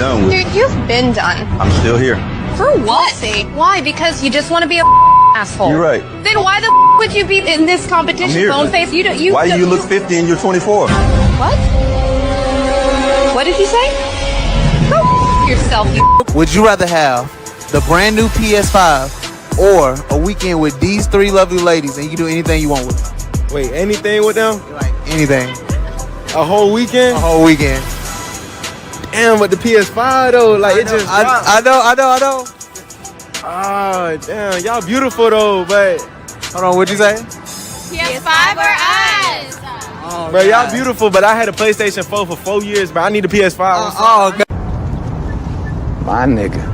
done with. Dude, you've been done. I'm still here. For what? Why? Because you just want to be a asshole. You're right. Then why the would you be in this competition? I'm here. Bone face. Why do you look 50 and you're 24? What? What did you say? Go yourself. Would you rather have the brand new PS5 or a weekend with these three lovely ladies and you can do anything you want with them? Wait, anything with them? Like anything. A whole weekend? A whole weekend. Damn, but the PS5 though, like it just. I know. Oh, damn, y'all beautiful though, but. Hold on, what'd you say? PS5 or us? Oh, bro, y'all beautiful, but I had a PlayStation 4 for 4 years, but I need a PS5. God. My nigga.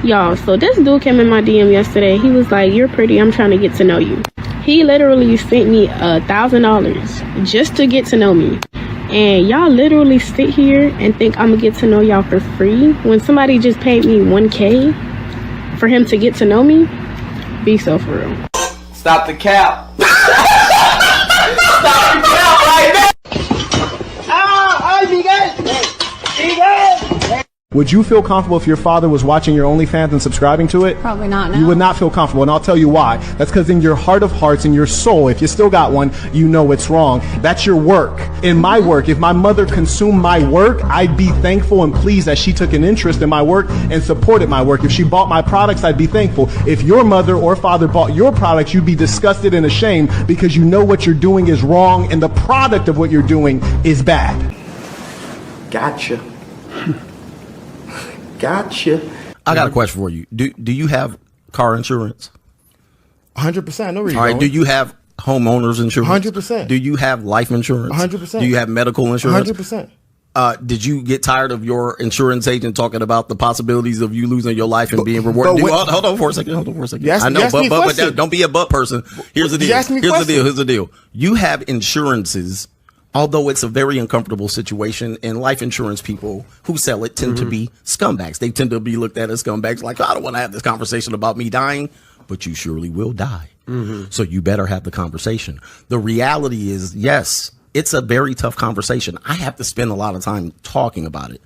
Y'all, so this dude came in my DM yesterday. He was like, "You're pretty, I'm trying to get to know you." He literally sent me $1,000 just to get to know me. And y'all literally sit here and think I'm gonna get to know y'all for free when somebody just paid me $1K for him to get to know me? Be so for real. Stop the cap. Stop the cap right now. Would you feel comfortable if your father was watching your OnlyFans and subscribing to it? Probably not, no. You would not feel comfortable, and I'll tell you why. That's because in your heart of hearts, in your soul, if you still got one, you know it's wrong. That's your work. In my work, if my mother consumed my work, I'd be thankful and pleased that she took an interest in my work and supported my work. If she bought my products, I'd be thankful. If your mother or father bought your products, you'd be disgusted and ashamed because you know what you're doing is wrong and the product of what you're doing is bad. Gotcha. Gotcha. I got a question for you. Do you have car insurance? 100%. No reason. All right. Do you have homeowners insurance? 100%. Do you have life insurance? 100%. Do you have medical insurance? 100%. Did you get tired of your insurance agent talking about the possibilities of you losing your life and being rewarded? Hold on for a second. I know, but don't be a butt person. Here's the deal. Here's the deal. You have insurances. Although it's a very uncomfortable situation, and life insurance people who sell it tend to be scumbags. They tend to be looked at as scumbags, like, I don't want to have this conversation about me dying, but you surely will die. So you better have the conversation. The reality is, yes, it's a very tough conversation. I have to spend a lot of time talking about it.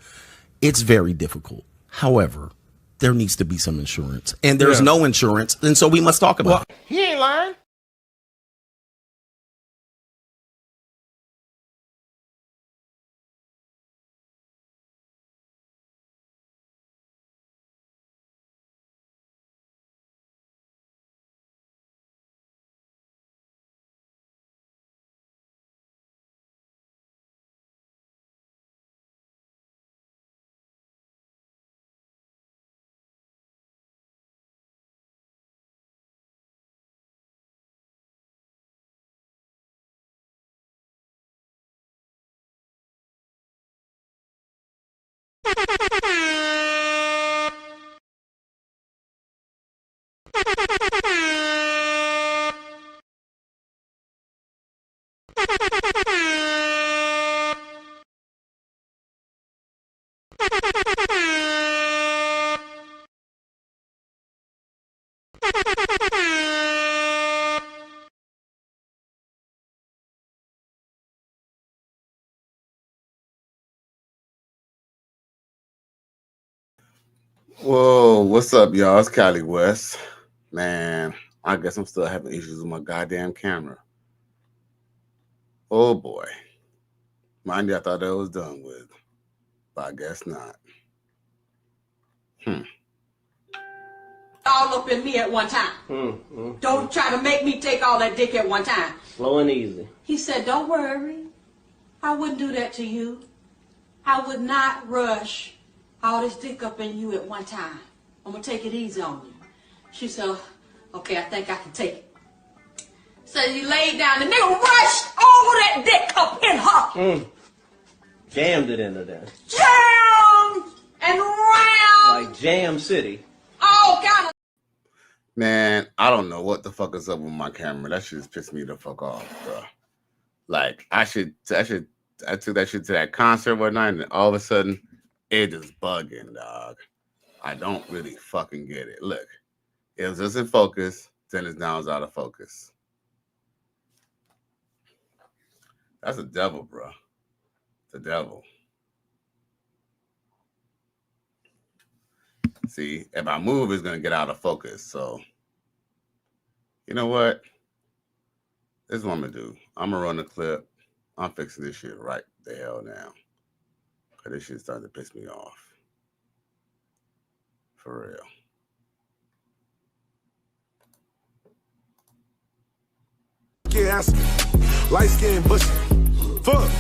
It's very difficult. However, there needs to be some insurance, and there's no insurance, and so we must talk about it. He ain't lying. Whoa, what's up, y'all? It's Cali West. Man, I guess I'm still having issues with my goddamn camera. Oh boy. Mind you, I thought that was done with, but I guess not. All up in me at one time. Don't try to make me take all that dick at one time. Slow and easy. He said, don't worry. I wouldn't do that to you. I would not rush all this dick up in you at one time. I'm going to take it easy on you. She said, okay, I think I can take it. So you laid down. The nigga rushed all that dick up in her. Jammed it into there. Jammed and round. Like Jam City. All kind of. Man, I don't know what the fuck is up with my camera. That shit just pissed me the fuck off, bro. Like, I took that shit to that concert one night, and all of a sudden, it just bugging, dog. I don't really fucking get it. Look, it was just in focus, then it's now it's out of focus. That's the devil, bro. The devil. See, if I move, it's gonna get out of focus. So, you know what? This is what I'm gonna do. I'm gonna run the clip. I'm fixing this shit right the hell now. Cause this shit's starting to piss me off. For real. Yes. Light skin, bushy. Fuck.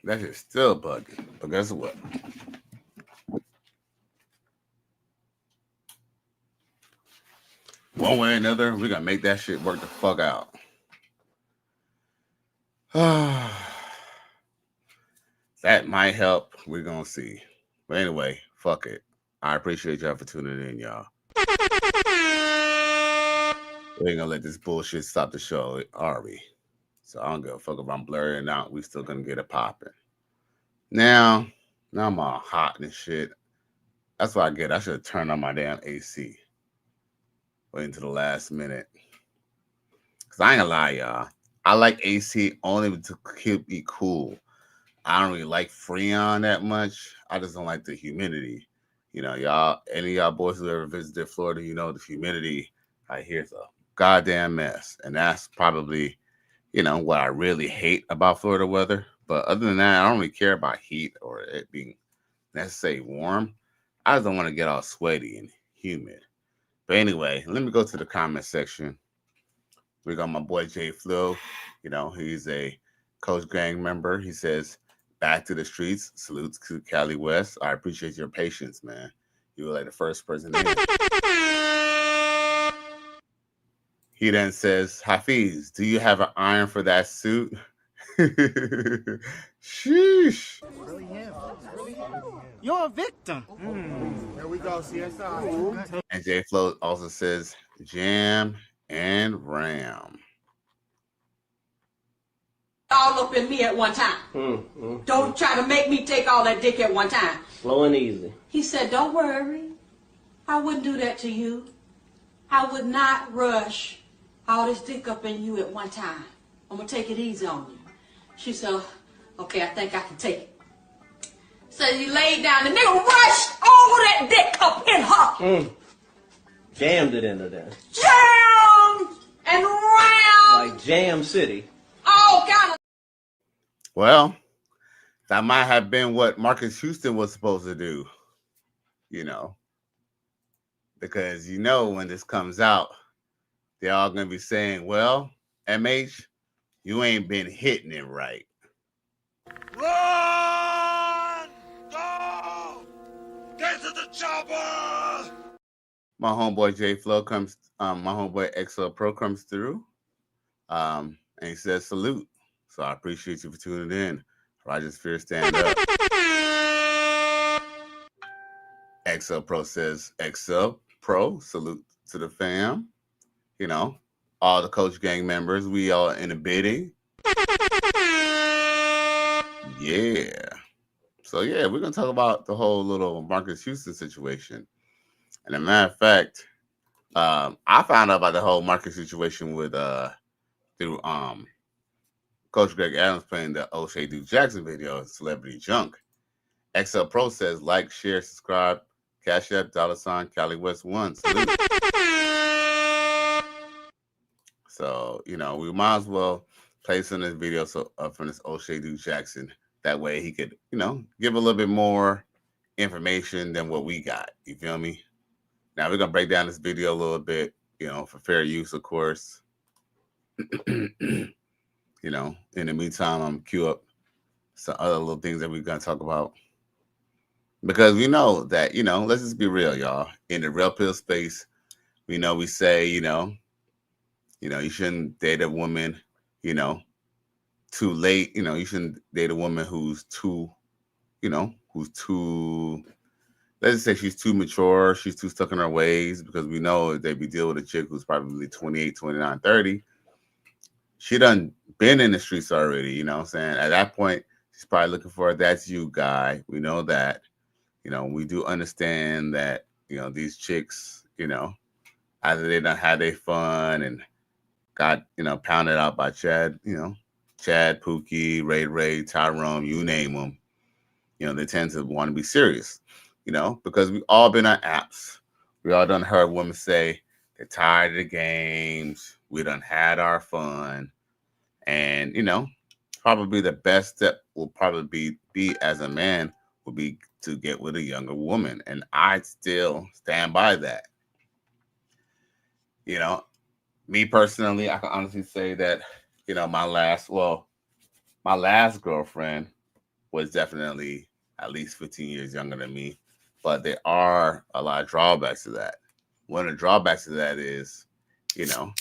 That shit's still bugging. But guess what? One way or another, we're gonna make that shit work the fuck out. That might help. We're gonna see. But anyway, fuck it. I appreciate y'all for tuning in, y'all. We ain't gonna let this bullshit stop the show, are we? So I don't give a fuck if I'm blurring out. We still gonna get it popping. Now I'm all hot and shit. That's what I get. I should have turned on my damn AC. Waiting to the last minute. Cause I ain't gonna lie, y'all. I like AC only to keep me cool. I don't really like Freon that much. I just don't like the humidity. You know, y'all, any of y'all boys who ever visited Florida, you know the humidity I hear is a goddamn mess. And that's probably, you know, what I really hate about Florida weather. But other than that, I don't really care about heat or it being necessarily warm. I just don't want to get all sweaty and humid. But anyway, let me go to the comment section. We got my boy Jay Flo. You know, he's a Coach Gang member. He says, back to the streets. Salutes to Cali West. I appreciate your patience, man. You were like the first person in. He then says, Hafiz, do you have an iron for that suit? Sheesh. You're a victim. Here we go, CSI. And J Flo also says, jam and ram. All up in me at one time. Don't try to make me take all that dick at one time. Slow and easy. He said, don't worry. I wouldn't do that to you. I would not rush all this dick up in you at one time. I'm going to take it easy on you. She said, okay, I think I can take it. So you laid down. The nigga rushed all that dick up in her. Jammed it into there. Jammed and round. Like Jam City. All kind of. Well, that might have been what Marques Houston was supposed to do, you know, because you know when this comes out, they're all going to be saying, well, MH, you ain't been hitting it right. Run! Go! Get to the chopper! My homeboy J Flo comes, my homeboy XL Pro comes through, and he says salute. So I appreciate you for tuning in. Roger's Fear stand up. XL Pro says XL Pro, salute to the fam. You know, all the Coach Gang members, we all in the bidding. Yeah. So yeah, we're gonna talk about the whole little Marques Houston situation. And a matter of fact, I found out about the whole Marques situation with through Coach Greg Adams playing the O'Shea Duke Jackson video, Celebrity Junk. XL Pro says like, share, subscribe, Cash App, $ Cali West 1. Salute. So, you know, we might as well play some of this video from this O'Shea Duke Jackson. That way he could, you know, give a little bit more information than what we got. You feel me? Now we're going to break down this video a little bit, you know, for fair use, of course. You know, in the meantime, I'm cue up some other little things that we're going to talk about. Because we know that, you know, let's just be real, y'all. In the real pill space, we know we say, you know, you shouldn't date a woman, you know, too late. You know, you shouldn't date a woman who's too, you know, let's just say she's too mature. She's too stuck in her ways, because we know they'd be dealing with a chick who's probably 28, 29, 30. She done been in the streets already, you know what I'm saying? At that point, she's probably looking for a that's you guy. We know that. You know, we do understand that, you know, these chicks, you know, either they done had their fun and got, you know, pounded out by Chad, you know, Chad, Pookie, Ray, Tyrone, you name them. You know, they tend to want to be serious, you know, because we all been on apps. We all done heard women say they're tired of the games. We done had our fun. And, you know, probably the best step will probably be as a man will be to get with a younger woman. And I still stand by that. You know, me personally, I can honestly say that, you know, my last girlfriend was definitely at least 15 years younger than me. But there are a lot of drawbacks to that. One of the drawbacks to that is, you know,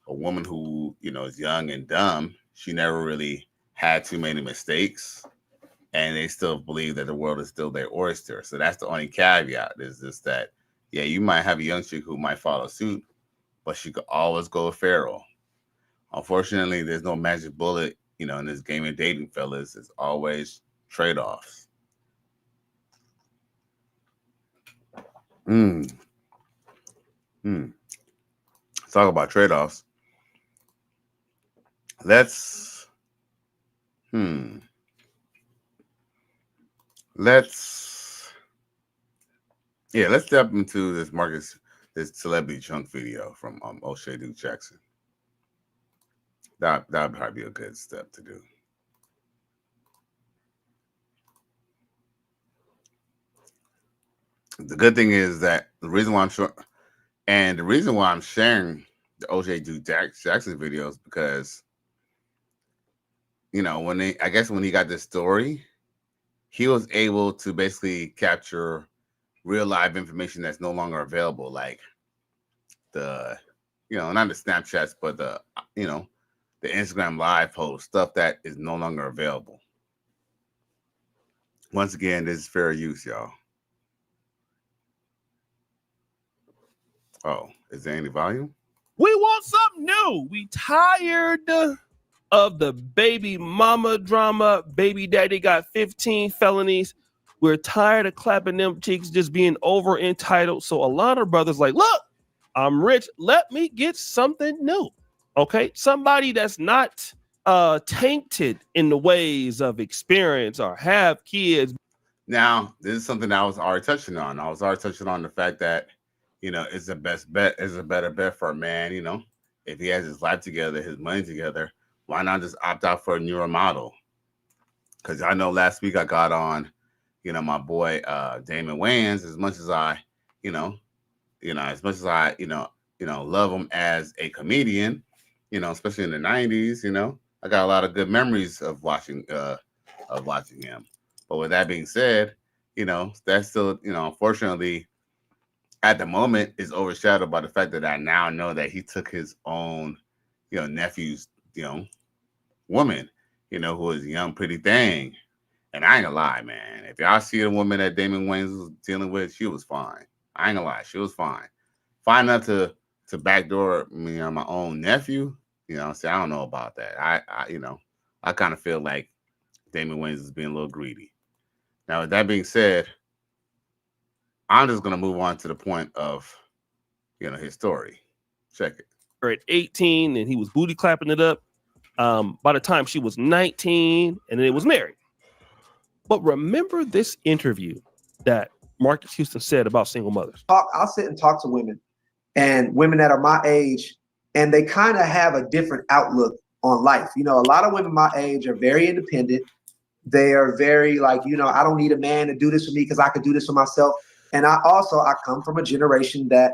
a woman who, you know, is young and dumb, she never really had too many mistakes. And they still believe that the world is still their oyster. So that's the only caveat, is just that, yeah, you might have a young chick who might follow suit, but she could always go feral. Unfortunately, there's no magic bullet, you know, in this game of dating, fellas. It's always trade-offs. Let's talk about trade-offs. Let's step into this this Celebrity Junk video from O'Shea Duke Jackson. That'd probably be a good step to do. The good thing is that the reason why I'm sharing the O'Shea Duke Jackson videos, because, you know, when he got this story, he was able to basically capture real live information that's no longer available, like the, you know, not the Snapchats, but the, you know, the Instagram live post, stuff that is no longer available. Once again, this is fair use, y'all. Oh, is there any volume? We want something new. We tired of the baby mama drama. Baby daddy got 15 felonies. We're tired of clapping them cheeks, just being over entitled. So a lot of brothers like, look, I'm rich. Let me get something new. Okay. Somebody that's not tainted in the ways of experience or have kids. Now, this is something I was already touching on. I was already touching on the fact that, you know, it's the best bet, is a better bet for a man, you know, if he has his life together, his money together, why not just opt out for a newer model? Because I know last week I got on, you know, my boy Damon Wayans, as much as I love him as a comedian, you know, especially in the 90s, you know, I got a lot of good memories of watching him. But with that being said, you know, that's still, you know, unfortunately, at the moment is overshadowed by the fact that I now know that he took his own, you know, nephew's, you know, woman, you know, who is a young, pretty thing. And I ain't gonna lie, man. If y'all see the woman that Damon Wayans was dealing with, she was fine. I ain't gonna lie, she was fine. Fine enough to backdoor me on my own nephew, you know, I don't know about that. I kind of feel like Damon Wayans is being a little greedy. Now, with that being said, I'm just gonna move on to the point of, his story. Check it. At 18, and he was booty clapping it up. By the time she was 19, and then it was married. But remember this interview that Marques Houston said about single mothers. I'll sit and talk to women, and women that are my age, and they kind of have a different outlook on life. A lot of women my age are very independent. They are very like, I don't need a man to do this for me because I could do this for myself. And I come from a generation that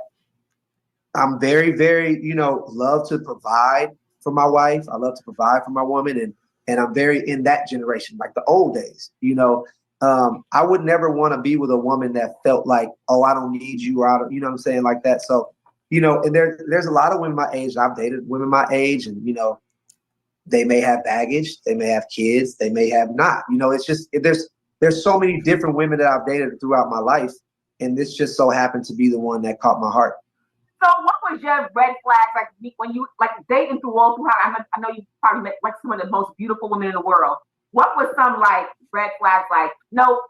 I'm very, very, love to provide for my wife. I love to provide for my woman. And I'm very in that generation, like the old days, I would never want to be with a woman that felt like, oh, I don't need you, or I don't, what I'm saying, like that. So, and there's a lot of women my age. I've dated women my age, and, they may have baggage, they may have kids, they may have not, it's just, there's so many different women that I've dated throughout my life. And this just so happened to be the one that caught my heart. So what was your red flags, like when you dating through all through her? I know you probably met like some of the most beautiful women in the world. What was some like red flags, like, no,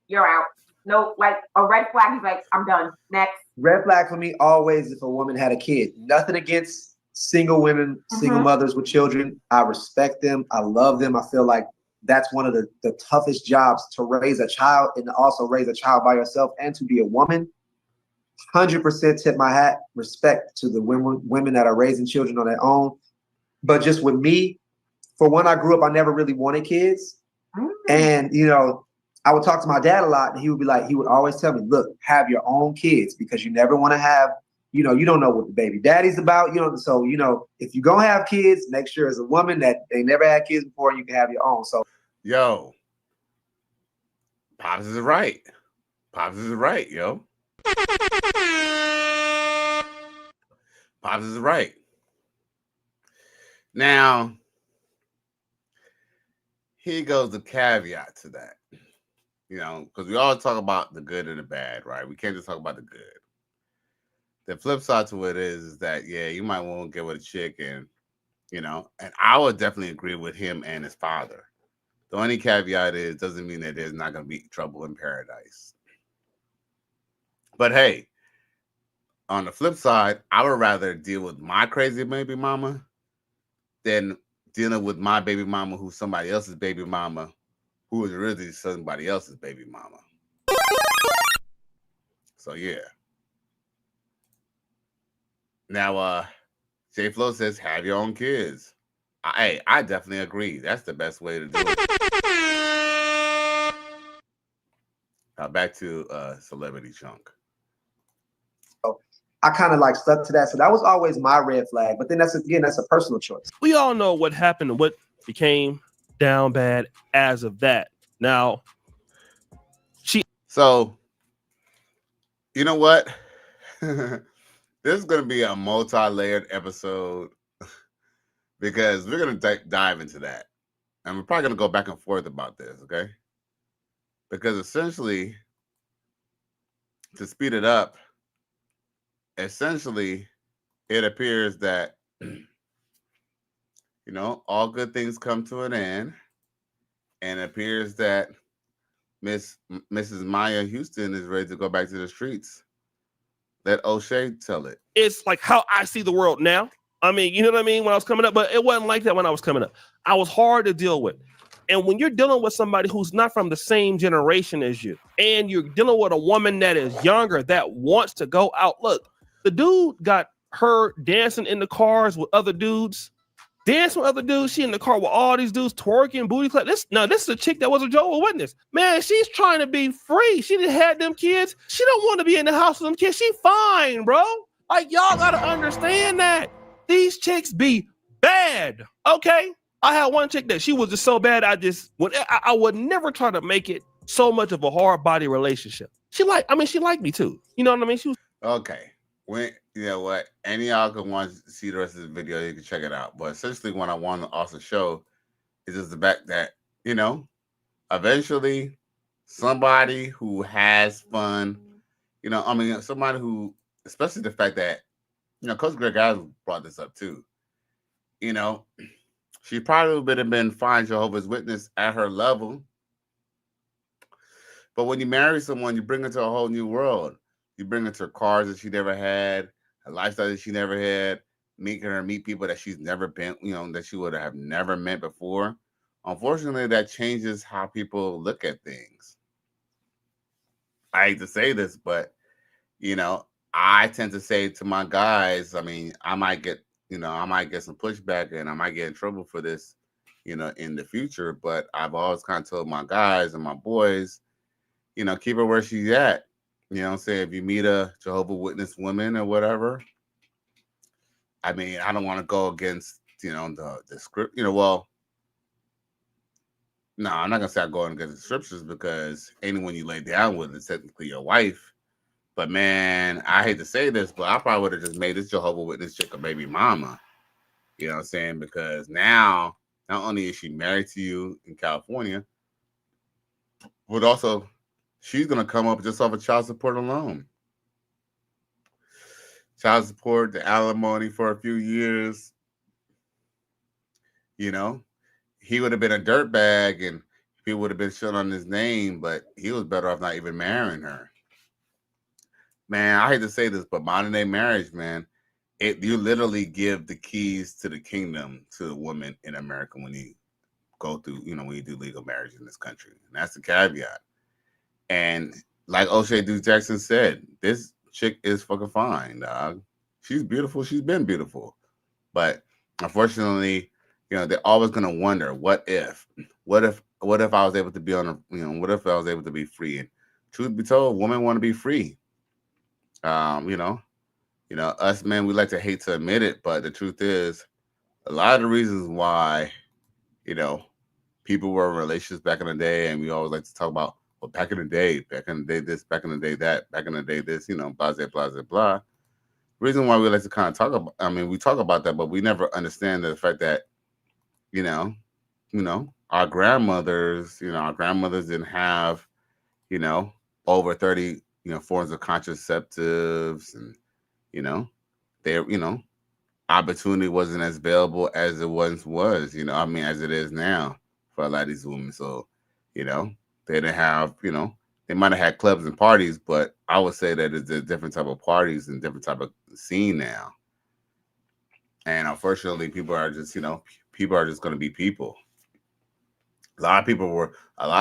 you're out. No, like a red flag, he's like, I'm done. Next. Red flag for me always if a woman had a kid. Nothing against single women, single mothers with children. I respect them. I love them. I feel like that's one of the toughest jobs, to raise a child, and to also raise a child by yourself, and to be a woman. 100% tip my hat, respect to the women that are raising children on their own. But just with me, for when I grew up, I never really wanted kids. And, I would talk to my dad a lot, and he would always tell me, look, have your own kids, because you never want to have, you don't know what the baby daddy's about, so, if you're going to have kids, make sure as a woman that they never had kids before, and you can have your own. So, yo, Pops is right. Pops is right, yo. Pops is right. Now, here goes the caveat to that. Because we all talk about the good and the bad, right? We can't just talk about the good. The flip side to it is that, yeah, you might want to get with a chick, and, and I would definitely agree with him and his father. The only caveat is, doesn't mean that there's not going to be trouble in paradise. But hey, on the flip side, I would rather deal with my crazy baby mama than dealing with my baby mama who's somebody else's baby mama, who is really somebody else's baby mama. So yeah. Now, J Flo says, have your own kids. I definitely agree. That's the best way to do it. Now back to Celebrity Chunk. I kind of like stuck to that. So that was always my red flag. But then that's a personal choice. We all know what happened and what became down bad as of that. Now, So, you know what? This is going to be a multi-layered episode because we're going to dive into that. And we're probably going to go back and forth about this, okay? Because essentially, to speed it up, essentially, it appears that, all good things come to an end. And it appears that Mrs. Maya Houston is ready to go back to the streets. Let O'Shea tell it. It's like how I see the world now. I mean, you know what I mean? When I was coming up, but it wasn't like that when I was coming up. I was hard to deal with. And when you're dealing with somebody who's not from the same generation as you, and you're dealing with a woman that is younger that wants to go out. Look, the dude got her dancing in the cars with other dudes. Dancing with other dudes. She in the car with all these dudes twerking, booty clap. This is a chick that was a Jehovah's Witness. Man, she's trying to be free. She didn't have them kids. She don't want to be in the house with them kids. She fine, bro. Like, y'all got to understand that. These chicks be bad, okay? I had one chick that she was just so bad, I would never try to make it so much of a hard body relationship. She liked me too. You know what I mean? She was okay. You know what? Any of y'all can want to see the rest of the video, you can check it out. But essentially, what I want to also show is just the fact that, eventually somebody who has fun, somebody who, especially the fact that, Coach Greg Adams brought this up too. She probably would have been fine Jehovah's Witness at her level. But when you marry someone, you bring her to a whole new world. You bring her to cars that she never had, a lifestyle that she never had, making her meet people that she's never been, that she would have never met before. Unfortunately, that changes how people look at things. I hate to say this, but I tend to say to my guys, I might get some pushback and I might get in trouble for this, in the future. But I've always kind of told my guys and my boys, keep her where she's at. Say if you meet a Jehovah's Witness woman or whatever, I don't want to go against, the script, well, no, I'm not going to say I'm going against the scriptures because anyone you lay down with is technically your wife. But man, I hate to say this, but I probably would have just made this Jehovah's Witness chick a baby mama. You know what I'm saying? Because now, not only is she married to you in California, but also she's going to come up just off of child support alone. Child support, the alimony for a few years. He would have been a dirtbag and he would have been shit on his name, but he was better off not even marrying her. Man, I hate to say this, but modern day marriage, man, you literally give the keys to the kingdom to the woman in America when you go through, when you do legal marriage in this country. And that's the caveat. And like O'Shea Deuce Jackson said, this chick is fucking fine, dog. She's beautiful. She's been beautiful. But unfortunately, they're always gonna wonder, what if I was able to be on what if I was able to be free? And truth be told, women want to be free. Us men, we like to hate to admit it, but the truth is, a lot of the reasons why, people were in relationships back in the day, and we always like to talk about, well, back in the day this, back in the day that, back in the day this, blah, blah, blah, blah. Reason why we like to kind of talk about, we talk about that, but we never understand the fact that, our grandmothers didn't have, over 30, forms of contraceptives, and, opportunity wasn't as available as it once was, as it is now for a lot of these women. So, they didn't have, they might have had clubs and parties, but I would say that it's a different type of parties and different type of scene now. And unfortunately, people are just going to be people. A lot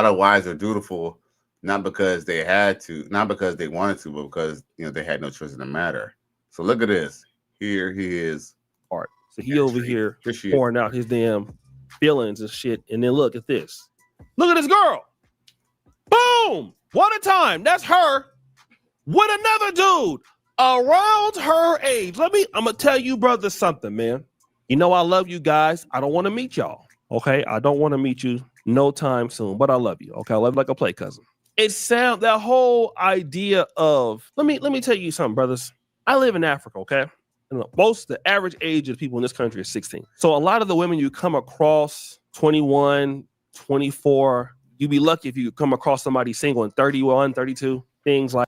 of wives are dutiful, not because they had to, not because they wanted to, but because, they had no choice in the matter. So look at this. Here he is. Art. So he over here pouring out his damn feelings and shit. And then look at this. Look at this girl. Boom. One a time. That's her with another dude around her age. I'm going to tell you, brother, something, man. I love you guys. I don't want to meet y'all. Okay. I don't want to meet you no time soon, but I love you. Okay. I love you like a play cousin. That whole idea of, let me tell you something, brothers. I live in Africa. Okay. And the average age of people in this country is 16. So a lot of the women you come across 21, 24, you'd be lucky if you come across somebody single in 31, 32, things like.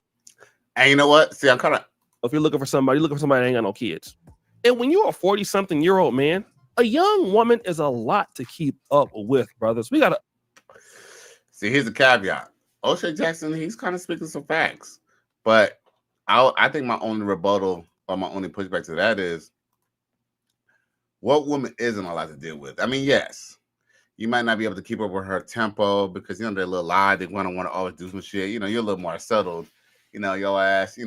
And you know what? See, I'm kind of. If you're looking for somebody that ain't got no kids. And when you're a 40-something-year-old man, a young woman is a lot to keep up with, brothers. We got to. See, here's the caveat. O'Shea Jackson, he's kind of speaking some facts. But I think my only rebuttal or my only pushback to that is, what woman isn't allowed to deal with? Yes, you might not be able to keep up with her tempo because, they're a little loud. They want to always do some shit. You're a little more settled. Your ass,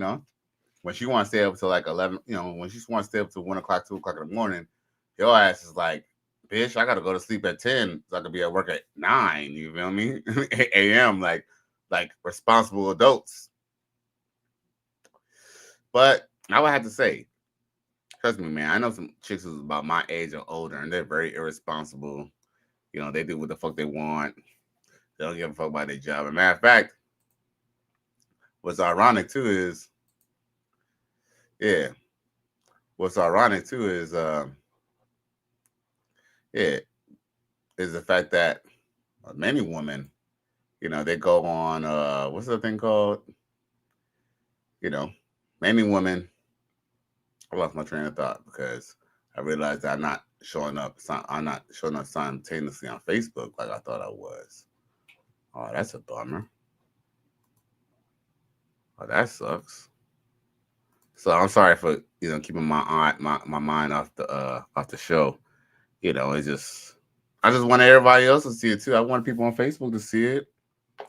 when she wants to stay up to like 11, when she wants to stay up to 1 o'clock, 2 o'clock in the morning, your ass is like, bitch, I got to go to sleep at 10 so I could be at work at 9. You feel me? 8 a.m. like responsible adults. But I would have to say, trust me, man, I know some chicks who's about my age or older, and they're very irresponsible. They do what the fuck they want. They don't give a fuck about their job. As a matter of fact, what's ironic too is the fact that many women, they go on, what's the thing called? Many women, I lost my train of thought because I realized that I'm not showing up simultaneously on Facebook like I thought I was. Oh, that's a bummer. Oh, that sucks. So I'm sorry for keeping my mind off the show. It's just I just want everybody else to see it too. I want people on Facebook to see it.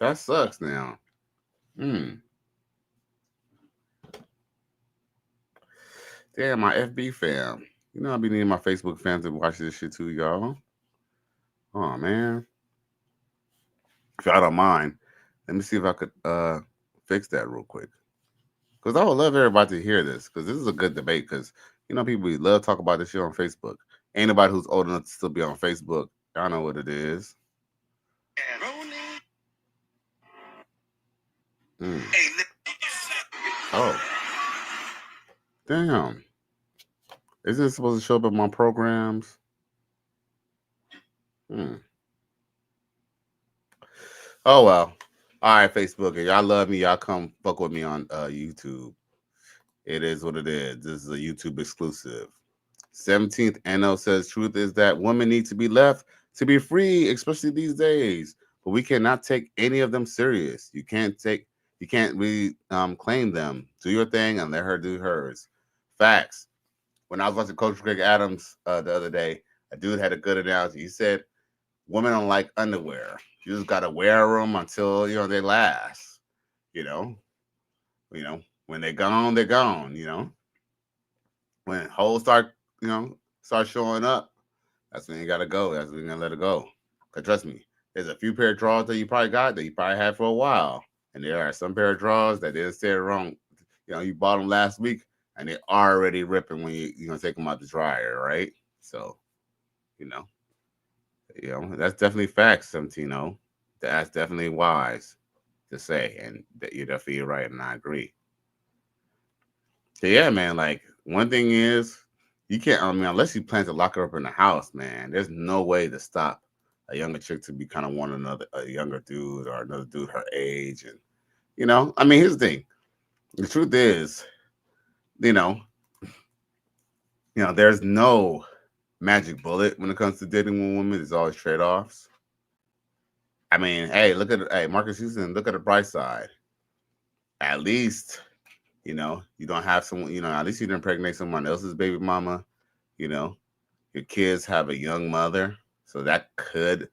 That sucks now. Damn, my FB fam. I'll be needing my Facebook fans to watch this shit too, y'all. Oh man. If y'all don't mind, let me see if I could fix that real quick. Because I would love everybody to hear this, because this is a good debate. Because people love talk about this shit on Facebook. Anybody who's old enough to still be on Facebook, y'all know what it is. Oh, damn! Isn't it supposed to show up in my programs? Oh well. All right, Facebook. If y'all love me, y'all come fuck with me on YouTube. It is what it is. This is a YouTube exclusive. 17th NO says, truth is that women need to be left to be free, especially these days. But we cannot take any of them serious. You can't really claim them. Do your thing and let her do hers. Facts. When I was watching Coach Greg Adams the other day, a dude had a good analogy. He said, women don't like underwear. You just got to wear them until, they last. When they're gone, they're gone, When holes start showing up, that's when you gotta go. That's when you gotta let it go. Cause trust me, there's a few pair of drawers that you probably got that you probably had for a while, and there are some pair of drawers that didn't stay wrong. You bought them last week, and they're already ripping when you take them out the dryer, right? So, that's definitely facts, 17-0. That's definitely wise to say, and you're definitely right, and I agree. So yeah, man, like one thing is you can't, unless you plan to lock her up in the house, man, there's no way to stop a younger chick to be kind of one another, a younger dude or another dude her age. And, here's the thing. The truth is, there's no magic bullet when it comes to dating with women. There's always trade-offs. Hey, Marques Houston, look at the bright side. At least, you don't have someone, at least you didn't impregnate someone else's baby mama. Your kids have a young mother. So that could,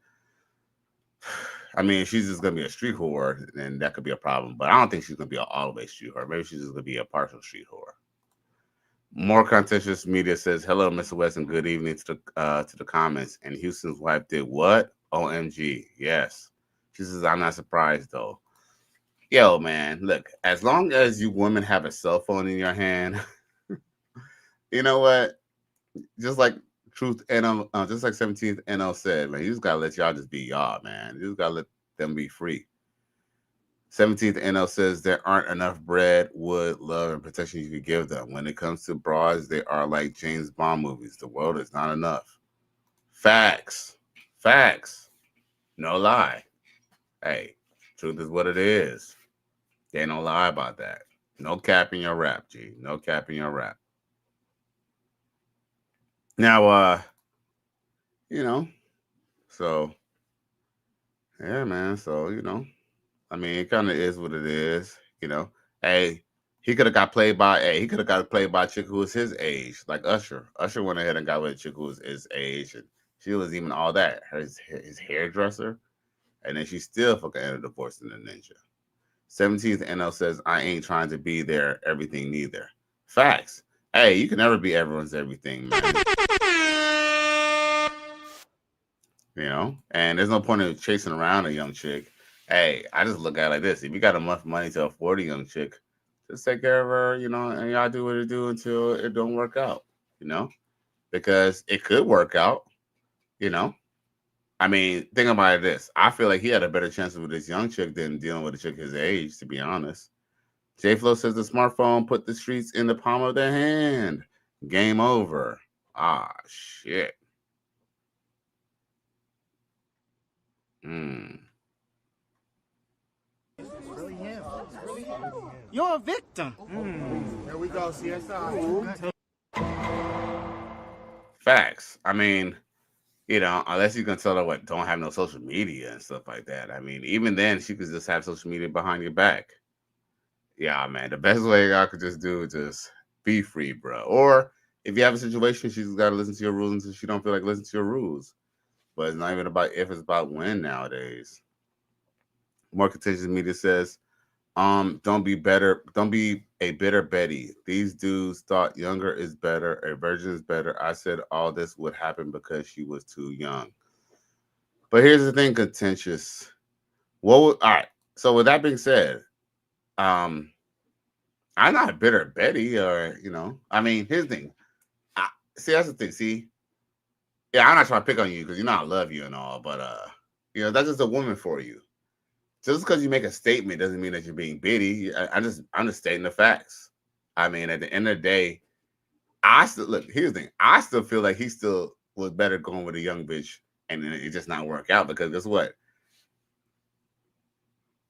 if she's just going to be a street whore, then that could be a problem. But I don't think she's going to be an all-the-way street whore. Maybe she's just going to be a partial street whore. More contentious media says, hello, Mr. West, and good evening to the comments. And Houston's wife did what? OMG. Yes. She says, I'm not surprised, though. Yo, man, look, as long as you women have a cell phone in your hand, you know what? Just like Truth NO, just like 17th NO said, man, you just gotta let y'all just be y'all, man. You just gotta let them be free. 17th NO says there aren't enough bread, wood, love, and protection you could give them. When it comes to broads, they are like James Bond movies. The world is not enough. Facts. Facts. No lie. Hey, truth is what it is. They ain't no lie about that. No cap in your rap, G. No cap in your rap. Now, so, yeah, man. So, it kind of is what it is, Hey, he could have got played by a chick who was his age, like Usher. Usher went ahead and got with a chick who was his age, and she was even all that. His hairdresser, and then she still fucking ended up divorcing the ninja. 17th NO says, I ain't trying to be their everything neither. Facts. Hey, you can never be everyone's everything, man. And there's no point in chasing around a young chick. Hey, I just look at it like this. If you got enough money to afford a young chick, just take care of her, and y'all do what it do until it don't work out, because it could work out, think about this. I feel like he had a better chance with this young chick than dealing with a chick his age, to be honest. J-Flo says the smartphone put the streets in the palm of their hand. Game over. Ah, shit. You're a victim. There we go, CSI. Facts. Unless you can tell her don't have no social media and stuff like that. Even then, she could just have social media behind your back. Yeah, man. The best way I could just do is just be free, bro. Or if you have a situation, she's got to listen to your rules until she don't feel like listening to your rules. But it's not even about if, it's about when nowadays. More contentious media says, don't be a bitter Betty. These dudes thought younger is better, a virgin is better. I said all this would happen because she was too young. But here's the thing, contentious. All right. So with that being said, I'm not a bitter Betty, or I mean, here's the thing. See, that's the thing. See, yeah, I'm not trying to pick on you because I love you and all, but that's just a woman for you. Just because you make a statement doesn't mean that you're being bitty. I'm just stating the facts. I mean, at the end of the day, here's the thing. I still feel like he still was better going with a young bitch, and then it just not work out because guess what?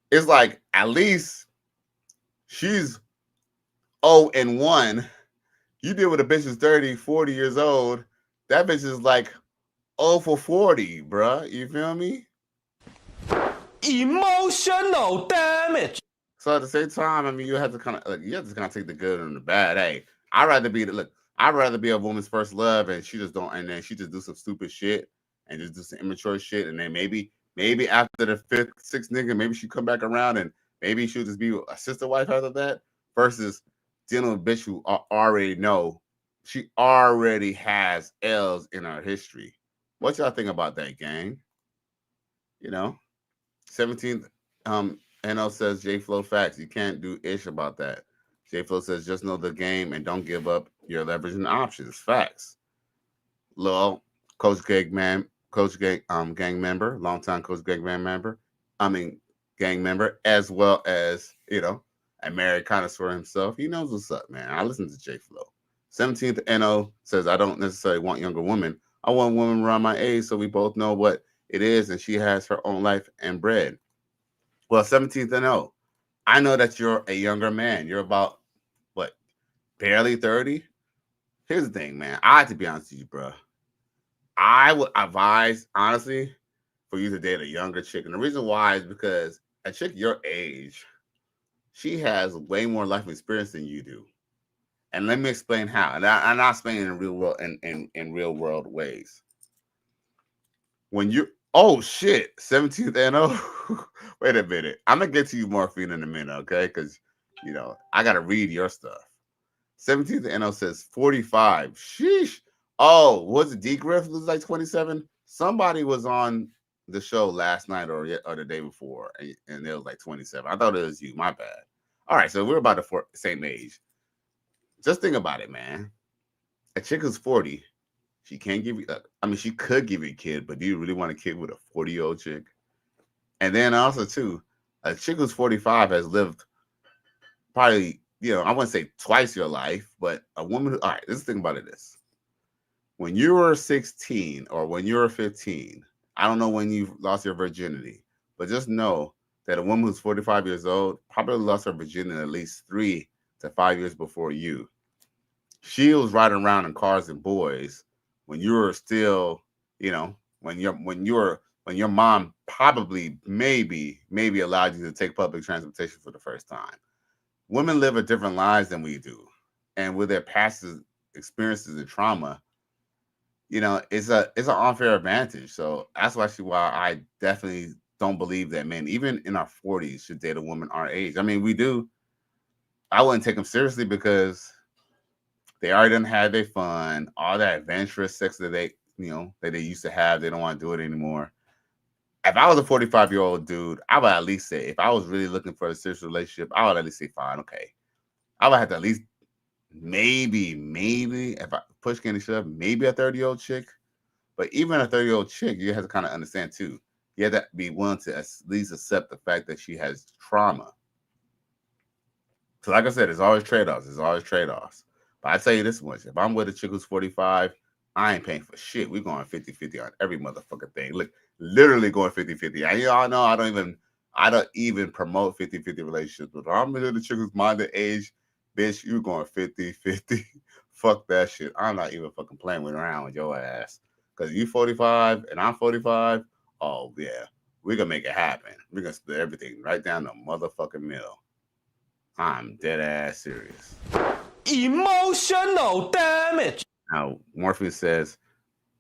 It's like at least she's 0-1. You deal with a bitch who's 30, 40 years old. That bitch is like 0 for 40, bruh. You feel me? Emotional damage. So at the same time, I mean, you have to kind of take the good and the bad. Hey, I'd rather be a woman's first love, and then she just do some stupid shit and just do some immature shit, and then maybe after the 5th, 6th nigga, maybe she come back around and maybe she'll just be a sister wife after that, versus dealing with a bitch who already know she already has L's in her history. What y'all think about that, gang? 17th NL says J Flow facts. You can't do ish about that. J Flow says just know the game and don't give up your leverage and options. Facts. Lil Coach Gang member, longtime Coach Gang member. Gang member, as well as a married connoisseur himself. He knows what's up, man. I listen to J Flow. 17th NO says I don't necessarily want younger women. I want women around my age so we both know what it is, and she has her own life and bread. Well, 17th NO, I know that you're a younger man. You're about barely 30. Here's the thing, man. I have to be honest with you, bro. I would advise, honestly, for you to date a younger chick. And the reason why is because a chick your age, she has way more life experience than you do. And let me explain how. And I'm not explaining in real world in real world ways. When you 17th NO. Wait a minute. I'm gonna get to you, Morphine, in a minute, okay? Because I gotta read your stuff. 17th NO says 45. Sheesh. Oh, was it D Griff was like 27? Somebody was on the show last night or the day before, and it was like 27. I thought it was you. My bad. All right, so we're about the same age. Just think about it, man. A chick who's 40, she can't give you. She could give you a kid, but do you really want a kid with a 40-year-old chick? And then also too, a chick who's 45 has lived probably, I wouldn't say twice your life, but a woman who, all right, let's think about it this. When you were 16 or when you were 15, I don't know when you lost your virginity, but just know that a woman who's 45 years old probably lost her virginity at least 3 to 5 years before you. She was riding around in cars and boys when you were still, when your mom probably maybe allowed you to take public transportation for the first time. Women live a different lives than we do. And with their past experiences and trauma, it's an unfair advantage. So that's why I definitely don't believe that men, even in our 40s, should date a woman our age. I mean, we do. I wouldn't take them seriously because they already done had their fun, all that adventurous sex that they used to have. They don't want to do it anymore. If I was a 45-year-old dude, I would at least say, if I was really looking for a serious relationship, I would at least say, fine, okay. I would have to at least maybe, if I push candy shove, maybe a 30-year-old chick. But even a 30-year-old chick, you have to kind of understand too. You have to be willing to at least accept the fact that she has trauma. So like I said, there's always trade-offs. But I tell you this much, if I'm with a chick who's 45, I ain't paying for shit. We're going 50-50 on every motherfucking thing. Look, literally going 50-50. And y'all know I don't even promote 50-50 relationships. But I'm with the chick who's my age, bitch, you going 50-50. Fuck that shit. I'm not even fucking playing around with your ass. Because you 45 and I'm 45, oh yeah, we're going to make it happen. We're going to split everything right down the motherfucking middle. I'm dead ass serious. Emotional damage. Now, Morpheus says,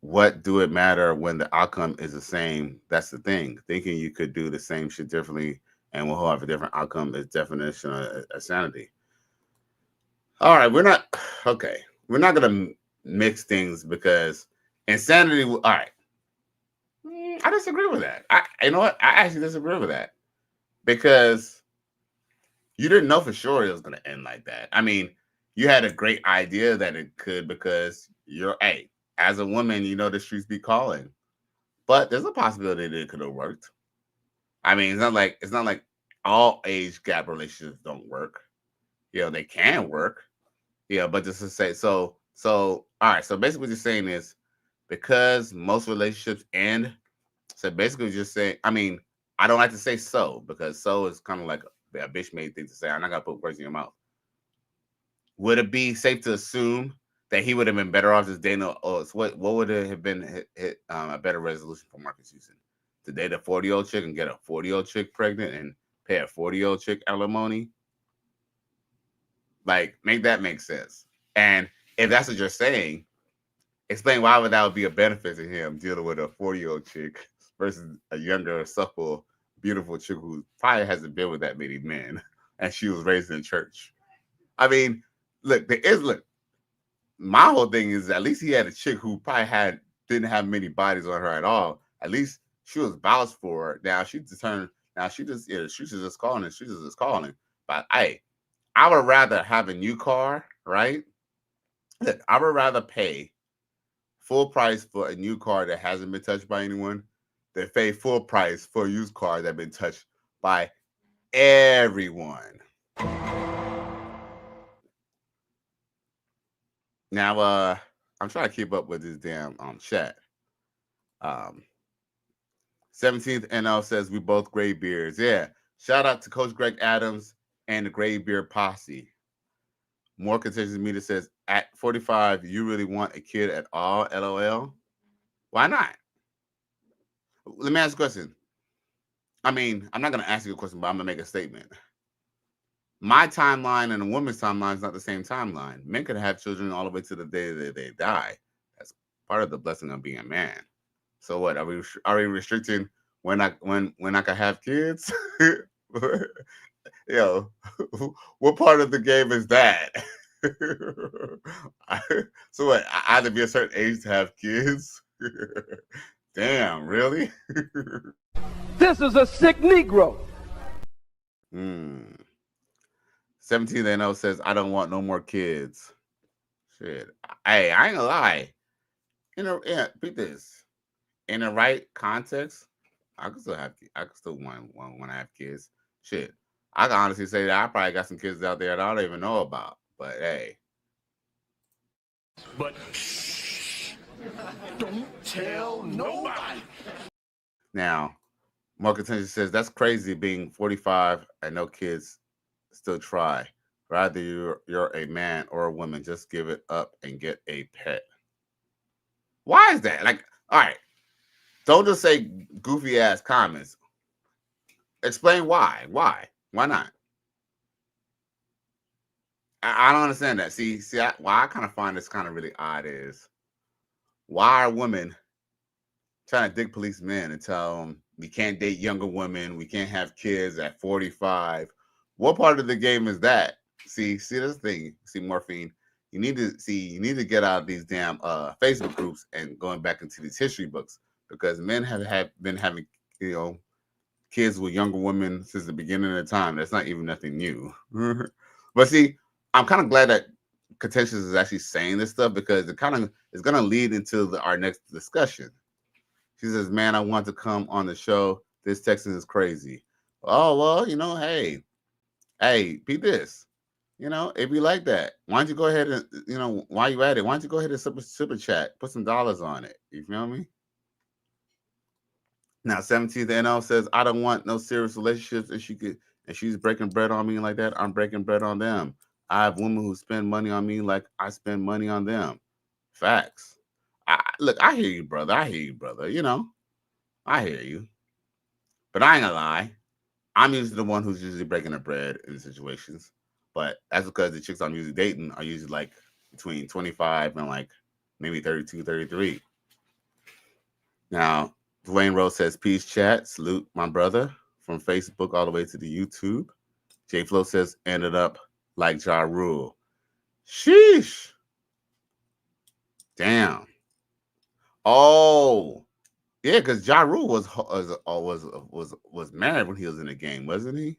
what do it matter when the outcome is the same? That's the thing. Thinking you could do the same shit differently and we'll have a different outcome is definition of sanity. All right, we're not going to mix things because insanity. All right. I disagree with that. You know what? I actually disagree with that because you didn't know for sure it was going to end like that. I mean, you had a great idea that it could because as a woman, you know the streets be calling, but there's a possibility that it could have worked. I mean, it's not like all age gap relationships don't work. You know, they can work. Yeah, but just to say so all right. So basically, what you're saying is because most relationships end. So basically, just saying. I mean, I don't like to say so because so is kind of like a bitch made thing to say. I'm not gonna put words in your mouth. Would it be safe to assume that he would have been better off just dating? What would it have been a better resolution for Marques Houston? To date a 40-year-old chick and get a 40-year-old chick pregnant and pay a 40-year-old chick alimony? Like, make that make sense. And if that's what you're saying, explain why that would be a benefit to him dealing with a 40-year-old chick versus a younger, supple, beautiful chick who probably hasn't been with that many men and she was raised in church. I mean, look, my whole thing is at least he had a chick who probably didn't have many bodies on her at all. At least she was vouched for. Now she's just calling. But I would rather have a new car, right? Look, I would rather pay full price for a new car that hasn't been touched by anyone than pay full price for a used car that's been touched by everyone. Now, I'm trying to keep up with this damn chat. 17th NL says we both gray beards. Yeah. Shout out to Coach Greg Adams and the Gray Beard Posse. More contentious media says at 45, you really want a kid at all? LOL. Why not? Let me ask a question. I mean, I'm not going to ask you a question, but I'm going to make a statement. My timeline and a woman's timeline is not the same timeline. Men could have children all the way to the day that they die. That's part of the blessing of being a man. So what? Are we restricting when I can have kids? Yo, what part of the game is that? So what? I have to be a certain age to have kids? Damn, really? This is a sick Negro. 17th says, I don't want no more kids. Shit. Hey, I ain't gonna lie. Beat this. In the right context, I can still want to have kids. Shit. I can honestly say that I probably got some kids out there that I don't even know about. But hey. But shh, don't tell nobody. Now, more contention says that's crazy being 45 and no kids still try. Rather you're a man or a woman, just give it up and get a pet. Why is that? Like, all right. Don't just say goofy ass comments. Explain why. Why? Why not? I don't understand that. Why I kind of find this kind of really odd is why are women trying to dick police men and tell them we can't date younger women, we can't have kids at 45. What part of the game is that? See this thing. See, Morphine. You need to get out of these damn Facebook groups and going back into these history books because men have been having kids with younger women since the beginning of the time. That's not even nothing new. But see, I'm kind of glad that Contentious is actually saying this stuff because it kind of is going to lead into our next discussion. She says, man, I want to come on the show. This Texan is crazy. Oh, well, hey, beat this. If you like that, why don't you go ahead and, while you at it, why don't you go ahead and super chat, put some dollars on it. You feel me? Now, 17th NL says, I don't want no serious relationships. And she's breaking bread on me like that. I'm breaking bread on them. I have women who spend money on me like I spend money on them. Facts. I hear you, brother. I hear you. But I ain't gonna lie. I'm usually the one who's usually breaking the bread in situations. But that's because the chicks I'm usually dating are usually like between 25 and like maybe 32, 33. Now, Dwayne Rose says, peace chat. Salute my brother from Facebook all the way to the YouTube. J Flo says, ended up like Ja Rule. Sheesh. Damn. Oh, yeah, because Ja Rule was married when he was in the game, wasn't he?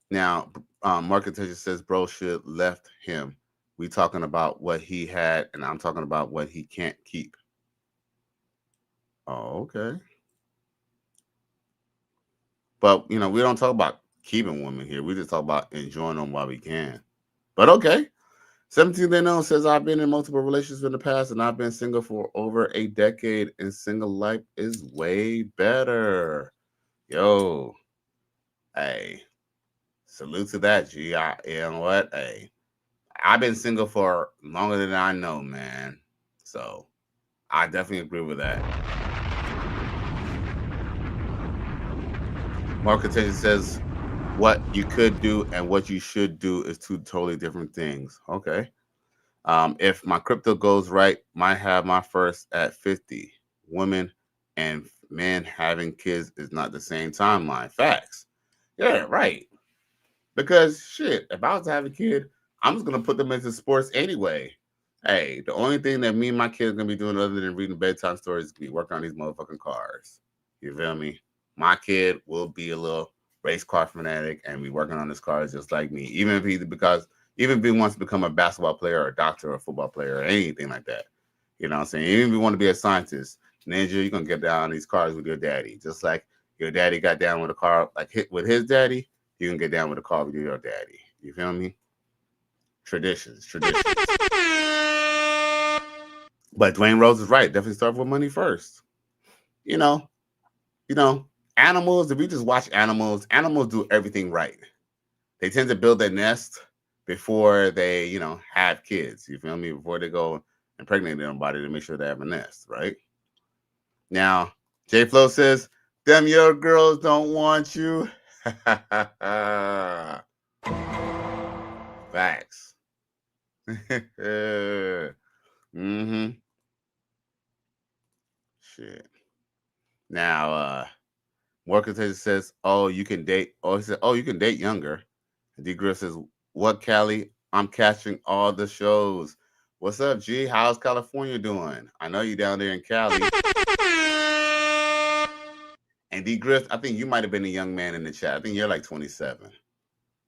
Now, Market says, bro should left him. We talking about what he had, and I'm talking about what he can't keep. Oh, okay. But, we don't talk about keeping women here. We just talk about enjoying them while we can. But okay. 17 They Know says, I've been in multiple relationships in the past and I've been single for over a decade, and single life is way better. Yo, hey, salute to that, G. You know what? Hey, I've been single for longer than I know, man. So I definitely agree with that. Mark Contention says, what you could do and what you should do is two totally different things. Okay. If my crypto goes right, might have my first at 50. Women and men having kids is not the same timeline. Facts. Yeah, right. Because shit, if I was to have a kid, I'm just gonna put them into sports anyway. Hey, the only thing that me and my kids gonna be doing other than reading bedtime stories is be working on these motherfucking cars. You feel me? My kid will be a little race car fanatic and be working on his cars just like me. Even if he wants to become a basketball player or a doctor or a football player or anything like that. You know what I'm saying? Even if you want to be a scientist, Ninja, you're gonna get down on these cars with your daddy. Just like your daddy got down with a car, with his daddy, you can get down with a car with your daddy. You feel me? Traditions. But Dwayne Rose is right. Definitely start with money first. Animals, if we just watch animals do everything right. They tend to build their nest before they, have kids. You feel me? Before they go impregnate somebody to make sure they have a nest, right? Now, J Flo says, them your girls don't want you. Facts. Mm-hmm. Shit. Now, Marcus says, oh, you can date. Oh, he said, oh, you can date younger. D Griff says, what, Cali? I'm catching all the shows. What's up, G? How's California doing? I know you down there in Cali. And D Griff, I think you might have been a young man in the chat. I think you're like 27.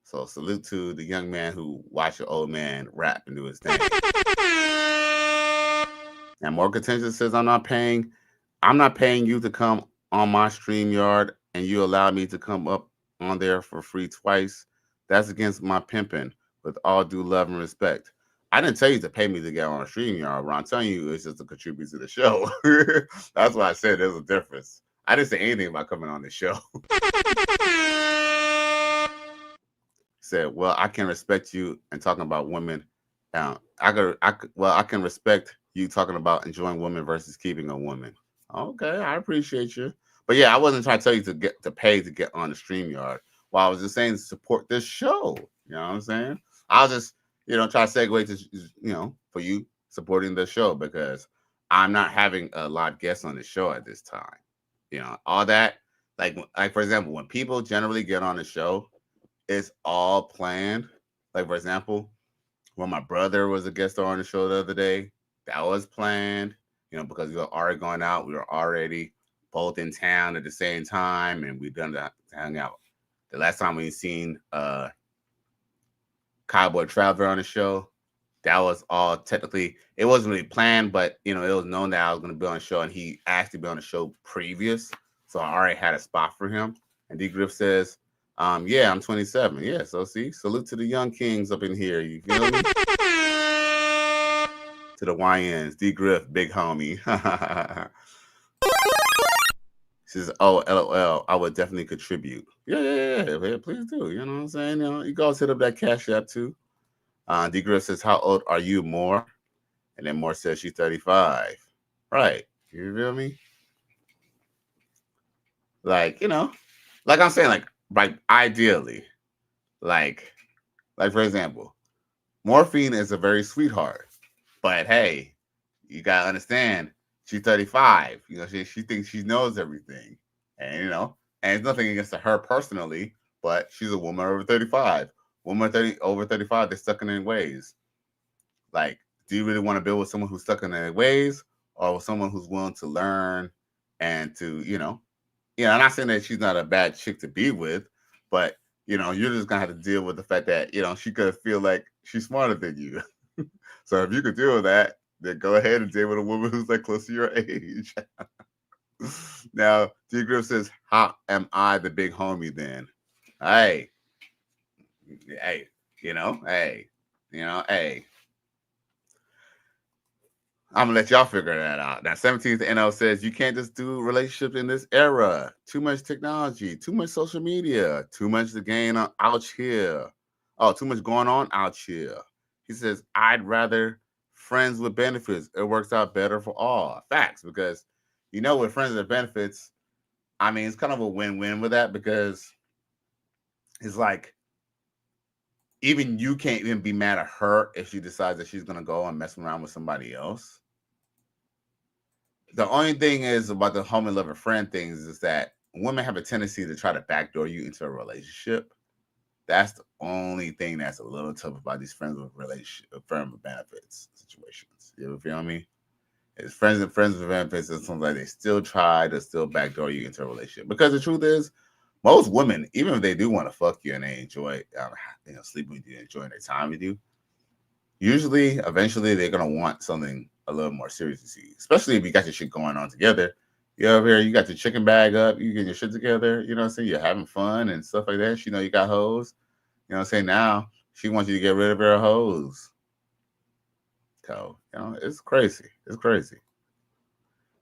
So salute to the young man who watched your old man rap and do his thing. And more contention says, I'm not paying you to come on my StreamYard and you allow me to come up on there for free twice. That's against my pimping, with all due love and respect. I didn't tell you to pay me to get on a StreamYard. What I'm telling you is just to contribute to the show. That's why I said there's a difference. I didn't say anything about coming on the show. Said, well, I can respect you and talking about women. I can respect you talking about enjoying women versus keeping a woman. Okay, I appreciate you. But yeah, I wasn't trying to tell you to pay to get on the StreamYard. Well, I was just saying to support this show. You know what I'm saying? I'll just, try to segue to, for you supporting the show, because I'm not having a lot of guests on the show at this time. All that, like for example, when people generally get on the show, it's all planned. Like, for example, when my brother was a guest star on the show the other day, that was planned, because we were already going out. We were already both in town at the same time, and we done that hang out. The last time we seen Cowboy Traveler on the show, that was all technically, it wasn't really planned, but it was known that I was going to be on the show, and he asked to be on the show previous, so I already had a spot for him. And D Griff says, yeah, I'm 27. Yeah, so see, salute to the young kings up in here. You feel me? To the YNs, D Griff, big homie. Says, oh, LOL, I would definitely contribute. Yeah, please do. You know what I'm saying? You guys hit up that Cash App too. D Griff says, how old are you, Moore? And then Moore says she's 35. Right. You feel me? Like, like I'm saying, like ideally, like Like, for example, Morphine is a very sweetheart. But hey, you gotta understand, she's 35. You know, she thinks she knows everything. And and it's nothing against her personally, but she's a woman over 35. Woman over 35, they're stuck in their ways. Like, do you really want to build with someone who's stuck in their ways, or with someone who's willing to learn and to, I'm not saying that she's not a bad chick to be with, but you're just gonna have to deal with the fact that she could feel like she's smarter than you. So if you could deal with that, then go ahead and deal with a woman who's like close to your age. Now, D. Griff says, "How am I the big homie then?" Hey, hey, hey. I'm gonna let y'all figure that out. Now, 17th NL says you can't just do relationships in this era. Too much technology, too much social media, too much to gain out here. Oh, too much going on out here. He says, I'd rather friends with benefits. It works out better for all. Facts, because with friends with benefits, I mean, it's kind of a win-win with that, because it's like even you can't even be mad at her if she decides that she's gonna go and mess around with somebody else. The only thing is about the homie lover friend things is that women have a tendency to try to backdoor you into a relationship. That's the only thing that's a little tough about these friends with benefits situations. You feel me? It's friends with benefits, and something like they still try to still backdoor you into a relationship. Because the truth is, most women, even if they do want to fuck you and they enjoy sleeping with you, enjoying their time with you, usually, eventually, they're gonna want something a little more serious to see. Especially if you got your shit going on together. You're over here, you got your chicken bag up, you get your shit together, you know what I'm saying? You're having fun and stuff like that. She know you got hoes. You know what I'm saying? Now she wants you to get rid of her hoes. So, it's crazy. It's crazy.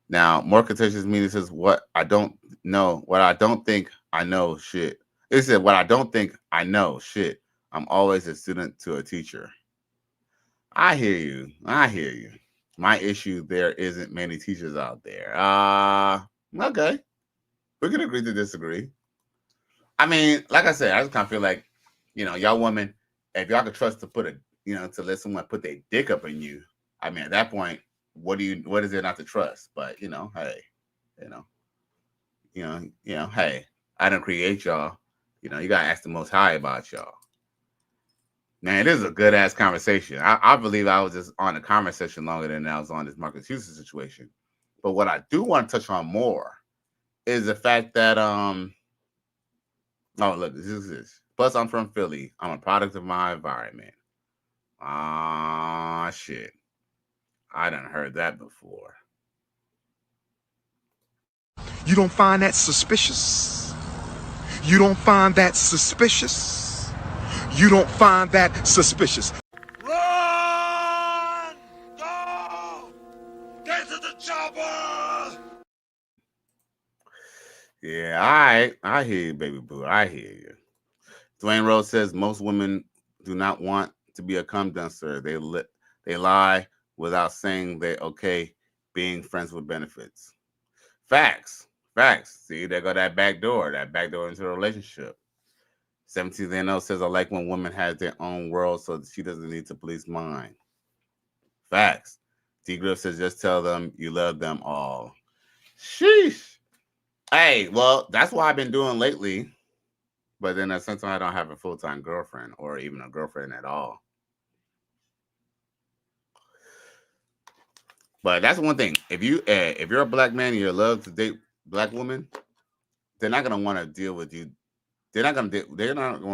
Now, more contentious meaning says what I don't think I know shit. It said what I don't think I know shit. I'm always a student to a teacher. I hear you. My issue, there isn't many teachers out there. Okay. We can agree to disagree. I mean, like I said, I just kind of feel like, y'all women, if y'all could trust to to let someone put their dick up in you, I mean, at that point, what is there not to trust? But, hey, hey, I didn't create y'all. You gotta ask the Most High about y'all. Man, this is a good ass conversation. I believe I was just on the conversation longer than I was on this Marcus Houston situation. But what I do want to touch on more is the fact that oh look, this is this. Plus, I'm from Philly. I'm a product of my environment. Shit. I done heard that before. You don't find that suspicious? You don't find that suspicious? You don't find that suspicious? Run! Go! Get to the chopper! Yeah, I hear you, baby boo. I hear you. Dwayne Rose says most women do not want to be a cum duster. They lie without saying they're okay being friends with benefits. Facts. See, there go that back door into a relationship. 17th NL says, I like when women have their own world so she doesn't need to police mine. Facts. D. Griff says, just tell them you love them all. Sheesh. Hey, well, that's what I've been doing lately. But then sometimes I don't have a full-time girlfriend or even a girlfriend at all. But that's one thing. If you're a black man and you love to date black women, they're not gonna want to deal with you. They're not gonna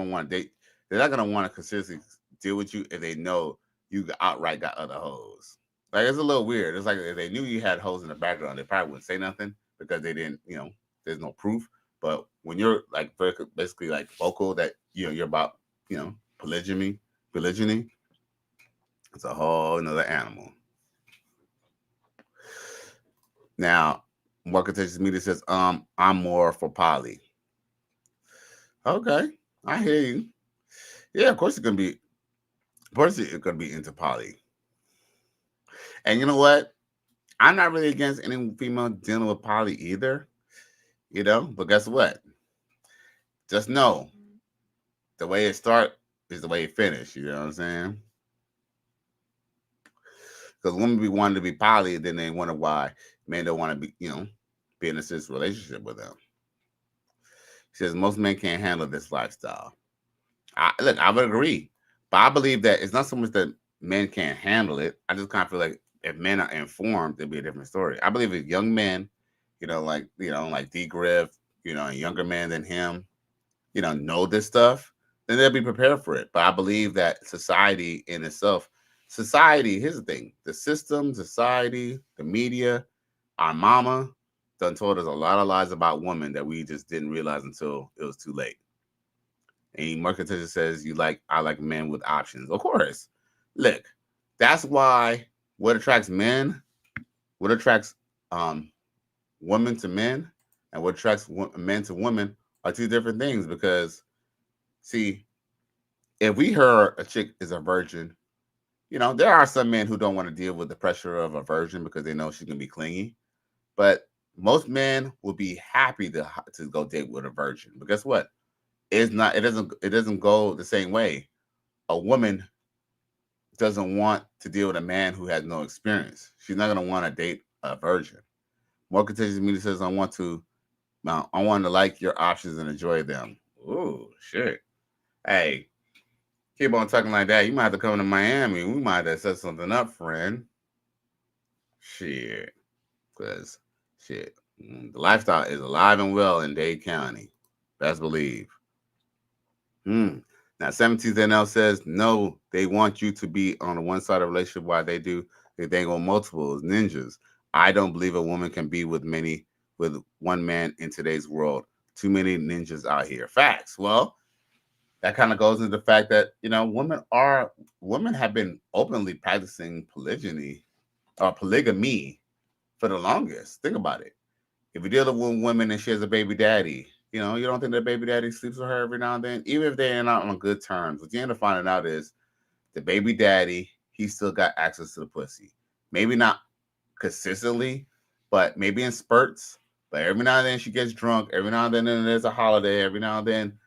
want to date. They're not gonna want to consistently deal with you if they know you outright got other hoes. Like, it's a little weird. It's like if they knew you had hoes in the background, they probably wouldn't say nothing because they didn't. There's no proof. But when you're like basically like vocal that you're about polygyny, it's a whole another animal. Now, more contentious media says, I'm more for poly. Okay, I hear you. Yeah, of course it's gonna be into poly. And you know what? I'm not really against any female dealing with poly either. But guess what? Just know the way it starts is the way it finished. You know what I'm saying? Because women be wanting to be poly, then they wonder why men don't want to be, be in a serious relationship with them. He says most men can't handle this lifestyle. Look, I would agree, but I believe that it's not so much that men can't handle it. I just kind of feel like if men are informed, it'd be a different story. I believe if young men, like D Griff, and younger men than him, know this stuff, then they'll be prepared for it. But I believe that society in itself, here's the thing: the system, society, the media, our mama done told us a lot of lies about women that we just didn't realize until it was too late. And Marques says, I like men with options. Of course. Look, that's why what attracts men, what attracts women to men, and what attracts men to women are two different things. Because, see, if we heard a chick is a virgin, there are some men who don't want to deal with the pressure of a virgin because they know she's going to be clingy. But most men will be happy to go date with a virgin. But guess what? It doesn't go the same way. A woman doesn't want to deal with a man who has no experience. She's not going to want to date a virgin. More contagious media says, I want to like your options and enjoy them. Ooh, shit. Hey, keep on talking like that. You might have to come to Miami. We might have set something up, friend. Shit. Because, the lifestyle is alive and well in Dade County. Best believe. Now, 17th NL says, no, they want you to be on a one-sided relationship while they do. They go multiples, ninjas. I don't believe a woman can be with one man in today's world. Too many ninjas out here. Facts. Well, that kind of goes into the fact that, women have been openly practicing polygamy for the longest. Think about it. If you deal with women and she has a baby daddy, you don't think that baby daddy sleeps with her every now and then, even if they're not on good terms. What you end up finding out is the baby daddy, he still got access to the pussy. Maybe not consistently, but maybe in spurts. But every now and then she gets drunk. Every now and then there's a holiday. Every now and then,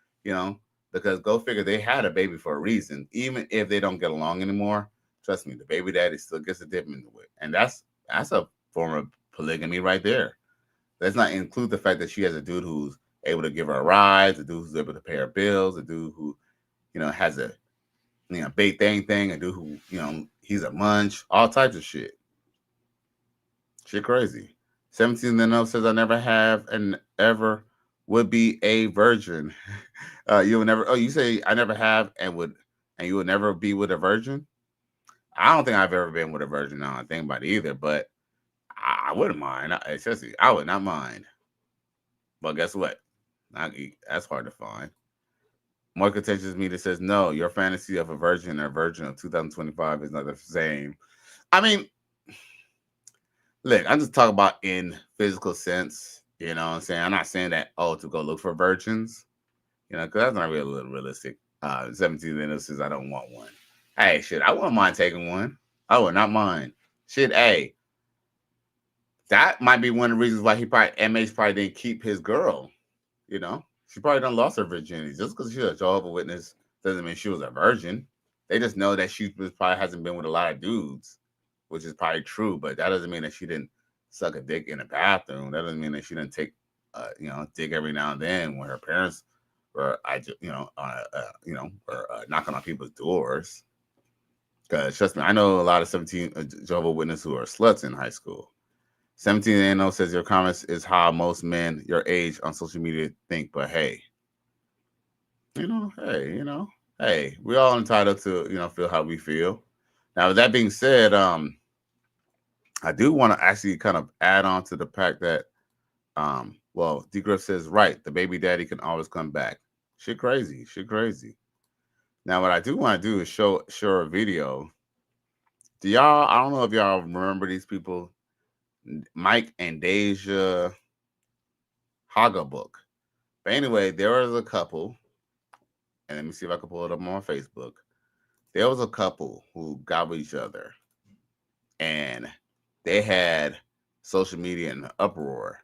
because go figure, they had a baby for a reason. Even if they don't get along anymore, trust me, the baby daddy still gets a dip into it. And that's a form of polygamy right there. Let's not include the fact that she has a dude who's able to give her a ride, a dude who's able to pay her bills, a dude who, has a, bait thing, a dude who, he's a munch, all types of shit. Shit crazy. 17 and up says, I never have and ever would be a virgin. You will never, you say I never have and you will never be with a virgin? I don't think I've ever been with a virgin. I don't think about it either, but I wouldn't mind. I would not mind. But guess what? That's hard to find. More contentious media says, no, your fantasy of a virgin or virgin of 2025 is not the same. I mean, look, I'm just talking about in physical sense. You know what I'm saying? I'm not saying that, to go look for virgins. Because that's not really realistic. 17 minutes says I don't want one. Hey, shit, I wouldn't mind taking one. I would not mind. Shit, hey. That might be one of the reasons why MH probably didn't keep his girl. She probably done lost her virginity. Just because she's a Jehovah's Witness doesn't mean she was a virgin. They just know that she probably hasn't been with a lot of dudes, which is probably true. But that doesn't mean that she didn't suck a dick in a bathroom. That doesn't mean that she didn't take, dick every now and then when her parents were, knocking on people's doors. Because trust me, I know a lot of 17 Jehovah's Witnesses who are sluts in high school. 17 ANO says your comments is how most men your age on social media think, but hey, hey, we're all entitled to, feel how we feel. Now, with that being said, I do want to actually kind of add on to the fact that, D Griff says, right, the baby daddy can always come back. Shit crazy. Now, what I do want to do is show a video. I don't know if y'all remember these people, Mike and Deja Haugabook. But anyway, there was a couple, and let me see if I can pull it up on Facebook. There was a couple who got with each other, and they had social media in an uproar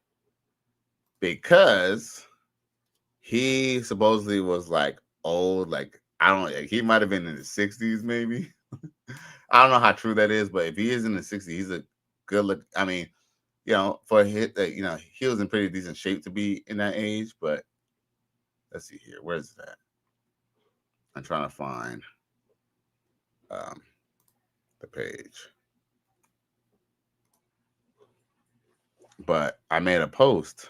because he supposedly was like old, like I don't know. He might have been in his 60s, maybe. I don't know how true that is, but if he is in the 60s, he's a good look. I mean, for his, he was in pretty decent shape to be in that age. But let's see here. Where's that? I'm trying to find the page. But I made a post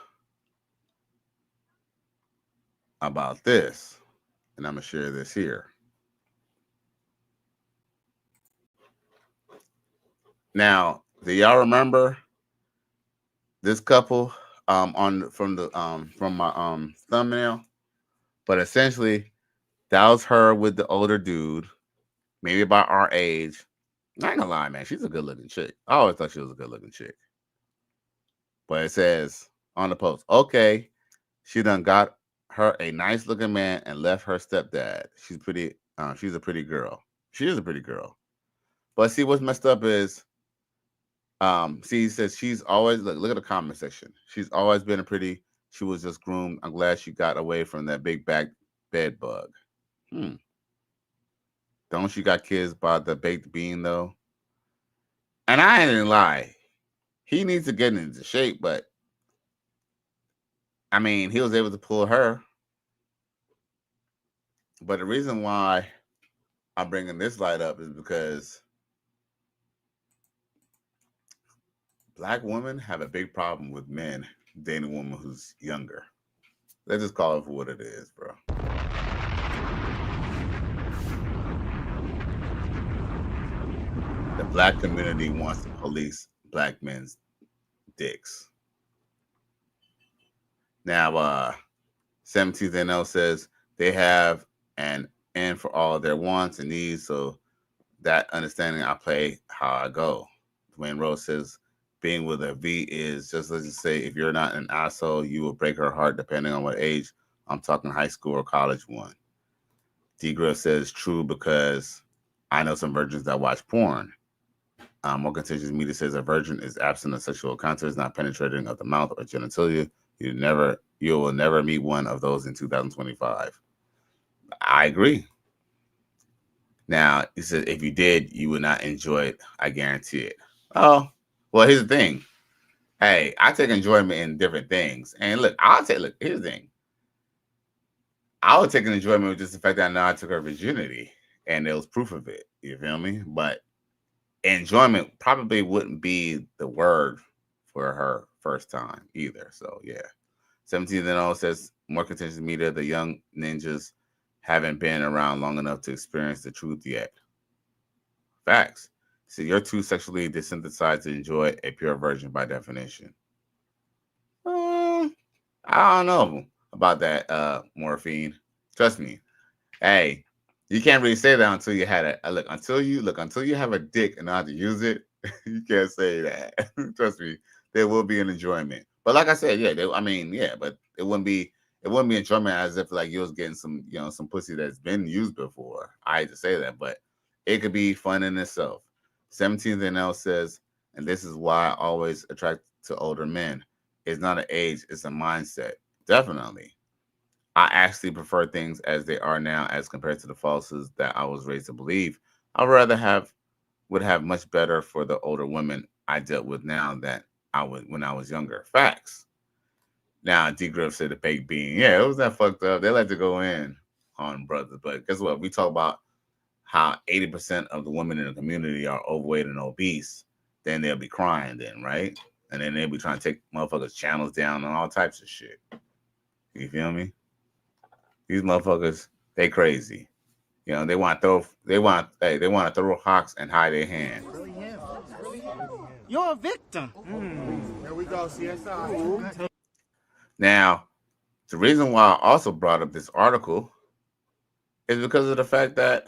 about this, and I'm gonna share this here. Now, do y'all remember this couple from my thumbnail? But essentially, that was her with the older dude, maybe about our age. I ain't gonna lie, man, she's a good-looking chick. I always thought she was a good-looking chick. But it says on the post, okay, she done got her a nice-looking man and left her stepdad. She's pretty. She's a pretty girl. She is a pretty girl. But see, what's messed up is, see, he says she's always look at the comment section. She's always been a pretty. She was just groomed. I'm glad she got away from that big back bed bug. Don't she got kids by the baked bean though? And I ain't gonna lie, he needs to get into shape, but I mean, he was able to pull her. But the reason why I'm bringing this light up is because Black women have a big problem with men dating a woman who's younger. Let's just call it for what it is, bro. The Black community wants to police Black men's dicks. Now, 17th NL says they have an end for all their wants and needs, so that understanding I play how I go. Dwayne Rose says being with a V is just, let's just say, if you're not an asshole, you will break her heart depending on what age. I'm talking high school or college one. D. Griff says true because I know some virgins that watch porn. More contentious media says a virgin is absent of sexual encounters, not penetrating of the mouth or genitalia. You will never meet one of those in 2025. I agree. Now, he says if you did, you would not enjoy it. I guarantee it. Oh, well, here's the thing. Hey, I take enjoyment in different things. And look, here's the thing. I would take an enjoyment with just the fact that I know I took her virginity and there was proof of it. You feel me? But enjoyment probably wouldn't be the word for her first time either. So, yeah. 17th says more contentious media, the young ninjas haven't been around long enough to experience the truth yet. Facts. So you're too sexually desensitized to enjoy a pure virgin by definition. I don't know about that, morphine. Trust me. Hey, you can't really say that until you had until you have a dick and know how to use it. You can't say that. Trust me, there will be an enjoyment. But like I said, but it wouldn't be enjoyment as if like you was getting some pussy that's been used before. I hate to say that, but it could be fun in itself. 17th NL says, and this is why I always attract to older men. It's not an age, it's a mindset. Definitely. I actually prefer things as they are now as compared to the falsehoods that I was raised to believe. I'd rather would have much better for the older women I dealt with now than I would when I was younger. Facts. Now, D. Griff said the baked bean. Yeah, it was that fucked up. They like to go in on brothers. But guess what? We talk about how 80% of the women in the community are overweight and obese. Then they'll be crying then, right? And then they'll be trying to take motherfuckers' channels down and all types of shit. You feel me? These motherfuckers, they crazy. They want to throw hawks and hide their hand. You're a victim. There we go, CSI. Now, the reason why I also brought up this article is because of the fact that,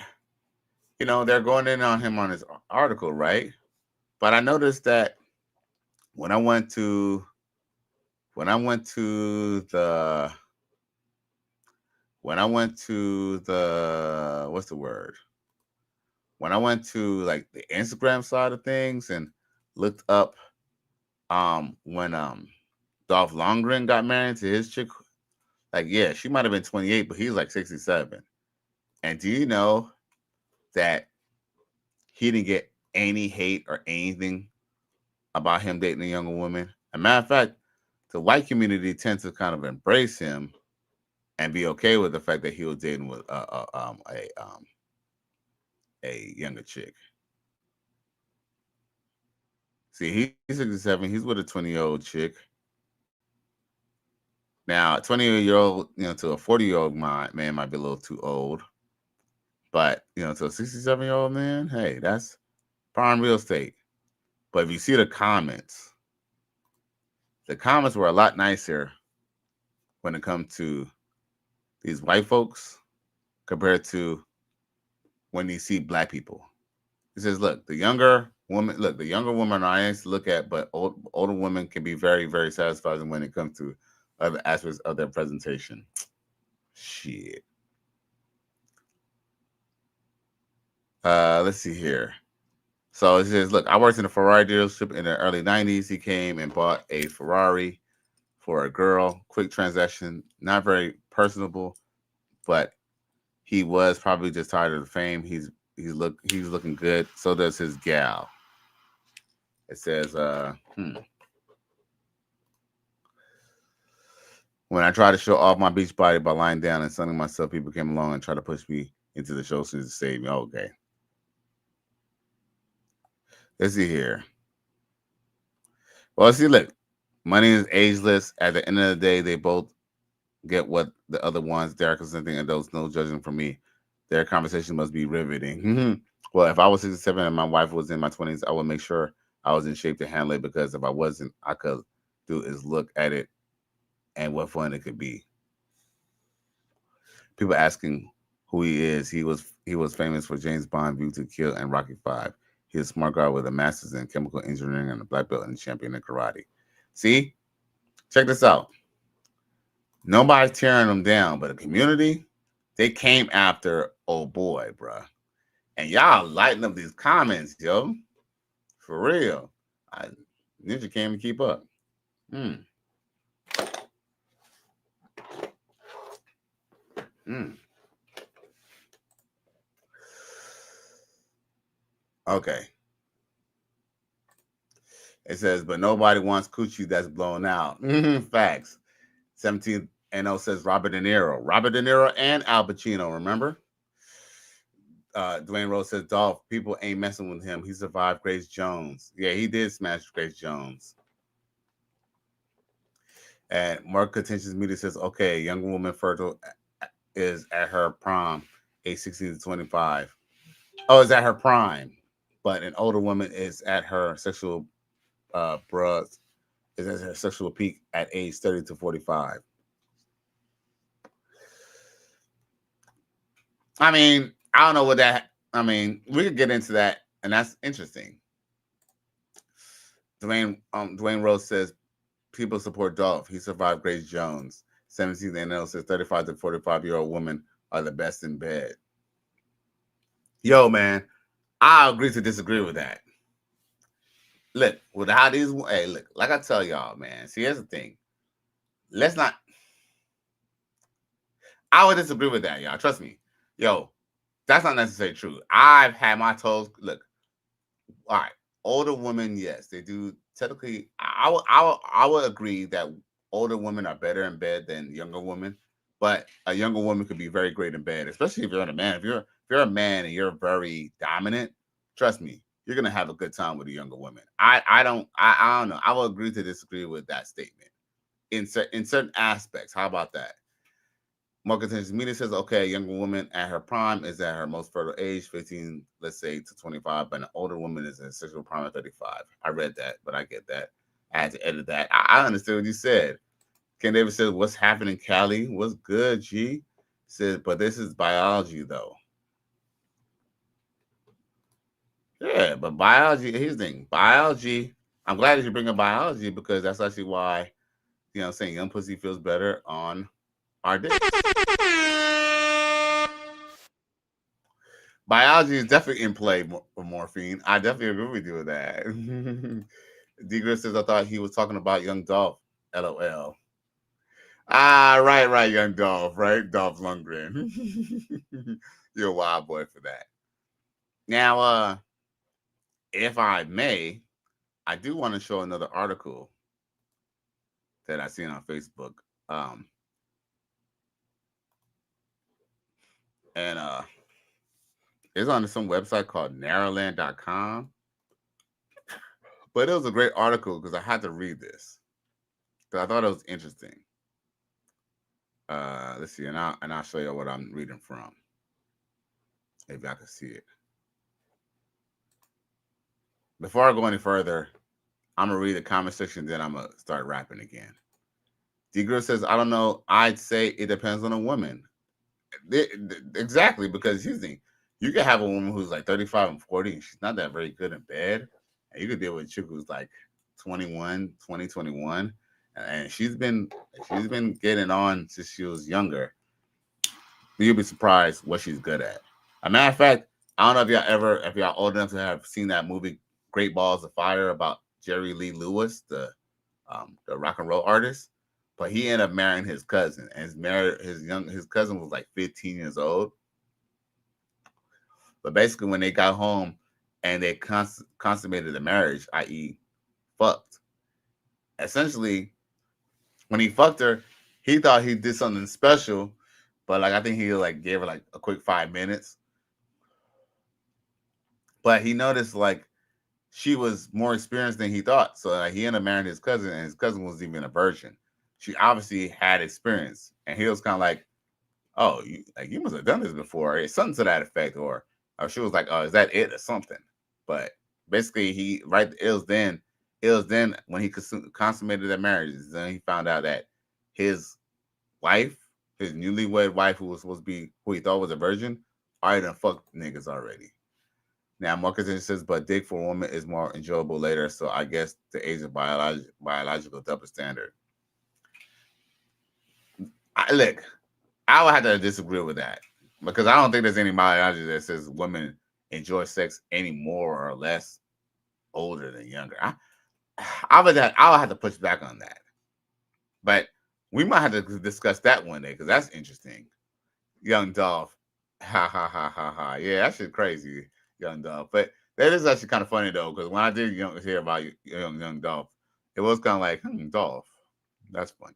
they're going in on him on his article, right? But I noticed that when I went to the what's the word? When I went to like the Instagram side of things and looked up when Dolph Lundgren got married to his chick, like, yeah, she might have been 28, but he's like 67. And do you know that he didn't get any hate or anything about him dating a younger woman? As a matter of fact, the white community tends to kind of embrace him and be okay with the fact that he was dating with a younger chick. See, he's 67. He's with a 20-year-old chick. Now, a 20-year-old, to a 40-year-old man might be a little too old. But, to a 67-year-old man, hey, that's prime real estate. But if you see the comments were a lot nicer when it comes to these white folks compared to when you see black people. It says, look, the younger woman are nice to look at, but older women can be very, very satisfying when it comes to other aspects of their presentation. Shit. Let's see here. So it says, look, I worked in a Ferrari dealership in the early 90s. He came and bought a Ferrari for a girl. Quick transaction, not very personable, but he was probably just tired of the fame. He's looking good. So does his gal. It says, when I tried to show off my beach body by lying down and sunning myself, people came along and tried to push me into the show to save me. Okay. Let's see here. Well, see, look, money is ageless. At the end of the day, they both get what the other ones. They are consenting adults, no judging from me. Their conversation must be riveting. Well, if I was 67 and my wife was in my 20s, I would make sure I was in shape to handle it, because if I wasn't, I could do is look at it and what fun it could be. People asking who he is. He was famous for James Bond, View to Kill, and Rocky V. He's a smart guy with a master's in chemical engineering and a black belt and champion in karate. See? Check this out. Nobody's tearing him down, but the community, they came after old boy, bruh. And y'all lighting up these comments, yo. For real. Ninja came to keep up. Okay. It says, but nobody wants coochie that's blown out. Facts. 17 NO says Robert De Niro. Robert De Niro and Al Pacino, remember? Dwayne Rose says, Dolph, people ain't messing with him. He survived Grace Jones. Yeah, he did smash Grace Jones. And Mark Contentious Media says, okay, young woman fertile is at her prime, age 16 to 25. Oh, is at her prime. But an older woman is at her sexual is at her sexual peak at age 30 to 45. I mean, I don't know what that. I mean, we could get into that, and that's interesting. Dwayne Rose says people support Dolph. He survived Grace Jones. 17th NL says 35 to 45-year-old women are the best in bed. Yo, man, I agree to disagree with that. Look, with how these, hey, look, like I tell y'all, man. See, here's the thing. Let's not. I would disagree with that, y'all. Trust me. Yo, that's not necessarily true. I've had my toes. Look, all right. Older women, yes, they do. Technically, I would agree that older women are better in bed than younger women. But a younger woman could be very great in bed, especially if you're a man. If you're a man and you're very dominant, trust me, you're gonna have a good time with a younger woman. I don't know. I will agree to disagree with that statement in certain aspects. How about that? Market Attention Media says, okay, a younger woman at her prime is at her most fertile age, 15, let's say, to 25, but an older woman is in sexual prime at 35. I read that, but I get that. I had to edit that. I understood what you said. Ken Davis says, what's happening, Callie? What's good, G? Says, but this is biology, though. Yeah, but biology, here's the thing. Biology, I'm glad that you bring up biology because that's actually why, you know what I'm saying, young pussy feels better on our dick. Biology is definitely in play for morphine. I definitely agree with you with that. D-Gris says, I thought he was talking about young Dolph. LOL. Right, young Dolph, right? Dolph Lundgren. You're a wild boy for that. Now, if I may, I do want to show another article that I seen on Facebook. And it's on some website called narrowland.com. But it was a great article because I had to read this. Because I thought it was interesting. Let's see, and I'll show you what I'm reading from. If I can see it. Before I go any further, I'm gonna read the comment section, then I'm gonna start rapping again. D Girl says, I don't know, I'd say it depends on a woman. Exactly, because here's the thing. You can have a woman who's like 35 and 40 and she's not that very good in bed. And you could deal with a chick who's like 21, and she's been getting on since she was younger. You'll be surprised what she's good at. A matter of fact, I don't know if y'all old enough to have seen that movie Great Balls of Fire about Jerry Lee Lewis, the rock and roll artist. But he ended up marrying his cousin, and his cousin was like 15 years old. But basically, when they got home and they consummated the marriage, i.e., fucked. Essentially, when he fucked her, he thought he did something special, but like I think he like gave her like a quick 5 minutes. But he noticed like she was more experienced than he thought, so like, he ended up marrying his cousin, and his cousin wasn't even a virgin. She obviously had experience, and he was kind of like, "Oh, you must have done this before," or something to that effect, or she was like, "Oh, is that it or something?" But basically, it was then when he consummated that marriage, then he found out that his wife, his newlywed wife, who was supposed to be who he thought was a virgin, already done fucked niggas already. Now, Marques says, but dick for a woman is more enjoyable later, so I guess the age of biological double standard. Look, I would have to disagree with that because I don't think there's any biology that says women enjoy sex any more or less older than younger. I would have to push back on that. But we might have to discuss that one day because that's interesting. Young Dolph. Ha ha ha ha ha. Yeah, that shit crazy, Young Dolph. But that is actually kind of funny though, because when I did hear about young Dolph, it was kind of like, Dolph. That's funny.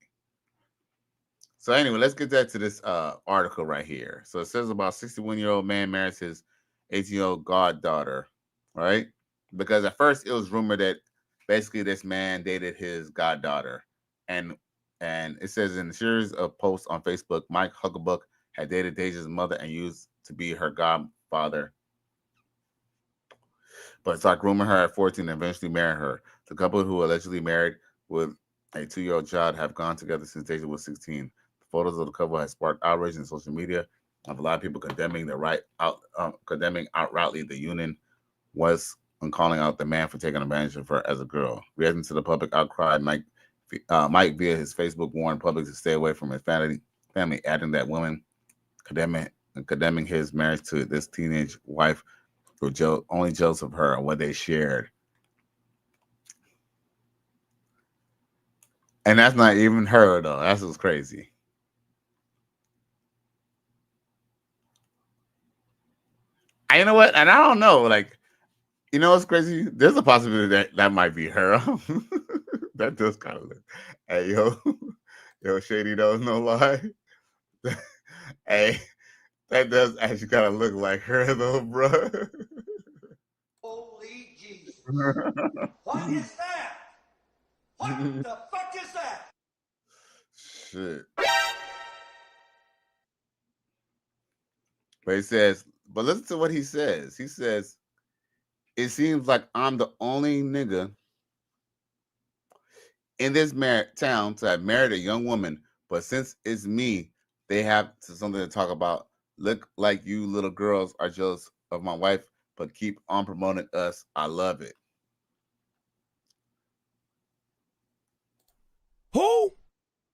So anyway, let's get back to this article right here. So it says about 61-year-old man marries his 18-year-old goddaughter, right? Because at first it was rumored that basically this man dated his goddaughter. And it says in a series of posts on Facebook, Mike Haugabook had dated Deja's mother and used to be her godfather. But it's like grooming her at 14 and eventually married her. The couple who allegedly married with a 2-year-old child have gone together since Deja was 16. Photos of the couple has sparked outrage in social media of a lot of people condemning outrightly the union was and calling out the man for taking advantage of her as a girl. Reacting to the public outcry, Mike via his Facebook warned public to stay away from his family, adding that women condemning his marriage to this teenage wife were only jealous of her and what they shared. And that's not even her though. That's what's crazy. You know what? And I don't know. Like, you know what's crazy? There's a possibility that might be her. That does kind of look. Hey, yo, Shady knows no lie. Hey, that does actually kind of look like her though, bro. Holy Jesus. What is that? What the fuck is that? Shit. But he says, but listen to what he says. He says, it seems like I'm the only nigga in this town to have married a young woman, but since it's me, they have something to talk about. Look like you little girls are jealous of my wife, but keep on promoting us. I love it. Who?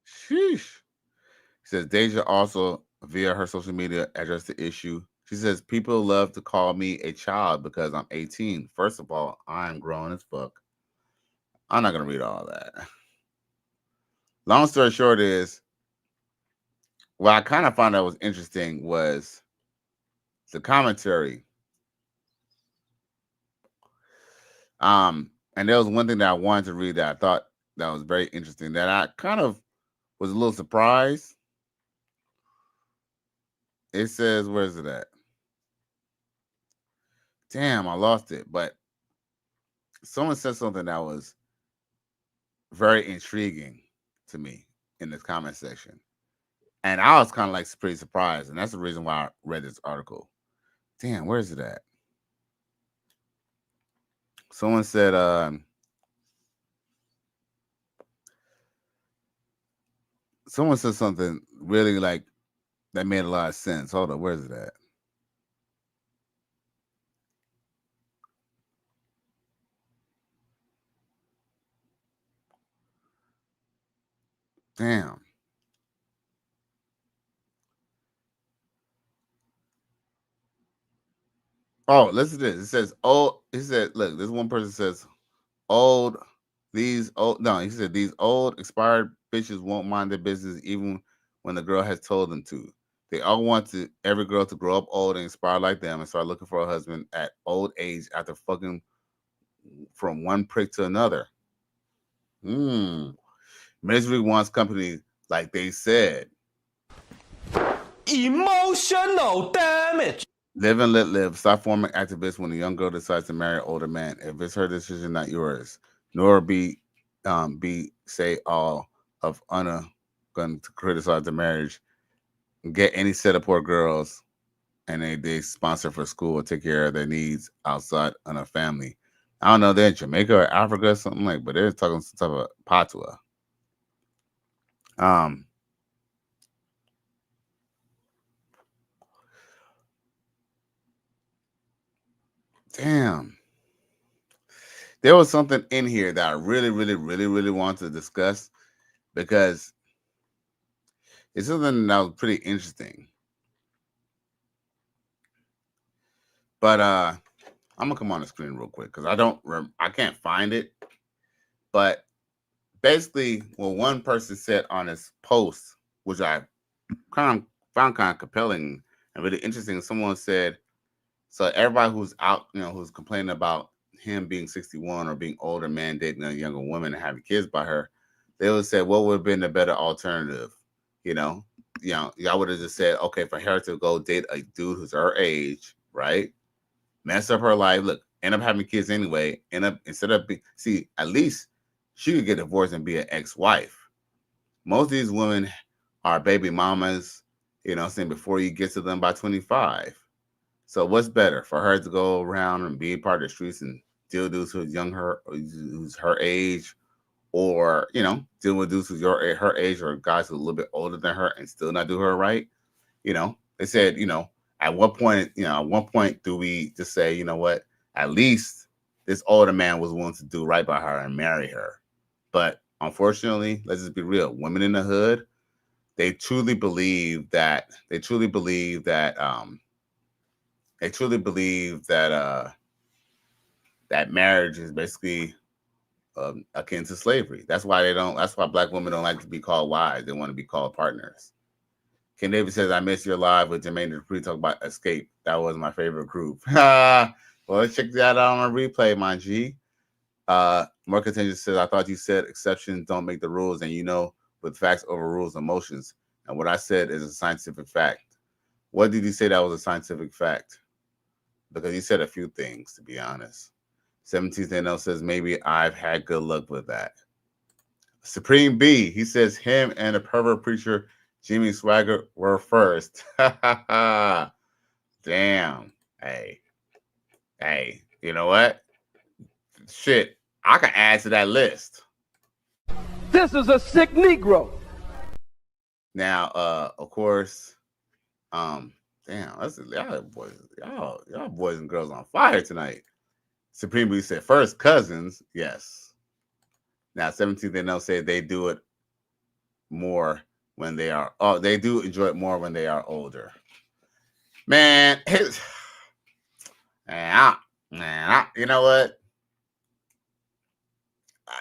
Sheesh. He says Deja also, via her social media, addressed the issue. She says, people love to call me a child because I'm 18. First of all, I'm grown as fuck. I'm not going to read all that. Long story short is, what I kind of found that was interesting was the commentary. And there was one thing that I wanted to read that I thought that was very interesting, that I kind of was a little surprised. It says, where is it at? Damn, I lost it. But someone said something that was very intriguing to me in this comment section. And I was kind of like pretty surprised. And that's the reason why I read this article. Damn, where is it at? Someone said, something really like that made a lot of sense. Hold on, where is it at? Damn. Oh, listen to this. It says, oh, he said, look, this one person says, he said, these old expired bitches won't mind their business even when the girl has told them to. They all want every girl to grow up old and inspired like them and start looking for a husband at old age after fucking from one prick to another. Misery wants company, like they said. Emotional damage. Live and let live. Stop forming activists when a young girl decides to marry an older man. If it's her decision, not yours. Nor be say all of Anna going to criticize the marriage. Get any set of poor girls and they sponsor for school or take care of their needs outside on a family. I don't know, they're in Jamaica or Africa or something like, but they're talking some type of patois. Damn. There was something in here that I really, really, really, really wanted to discuss because it's something that was pretty interesting. But I'm gonna come on the screen real quick because I can't find it. But basically, what one person said on his post, which I found kind of compelling and really interesting, someone said, so everybody who's out, who's complaining about him being 61 or being older man dating a younger woman and having kids by her, they would say, what would have been the better alternative? Y'all would have just said, okay, for her to go date a dude who's her age, right? Mess up her life. Look, end up having kids anyway. At least she could get divorced and be an ex-wife. Most of these women are baby mamas, before you get to them by 25. So what's better for her to go around and be a part of the streets and deal with dudes who's her age, or deal with dudes who's her age or guys who are a little bit older than her and still not do her right? They said, at what point do we just say, you know what, at least this older man was willing to do right by her and marry her? But unfortunately, let's just be real, women in the hood, they truly believe that that marriage is basically akin to slavery. That's why Black women don't like to be called wives. They want to be called partners. Ken Davis says, I miss your live with Jermaine Dupri talk about Escape. That was my favorite group. Well, let's check that out on a replay, my G. More contentious says, I thought you said exceptions don't make the rules, and with facts overrules emotions. And what I said is a scientific fact. What did you say that was a scientific fact? Because he said a few things, to be honest. 17th NL says, maybe I've had good luck with that. Supreme B, he says him and the pervert preacher Jimmy Swagger were first. Damn. Hey, you know what? Shit, I can add to that list. This is a sick Negro. Now, of course, damn, y'all boys and girls on fire tonight. Supreme B said first cousins, yes. Now 17th NL said they do it more when they are. Oh, they do enjoy it more when they are older. Man, you know what?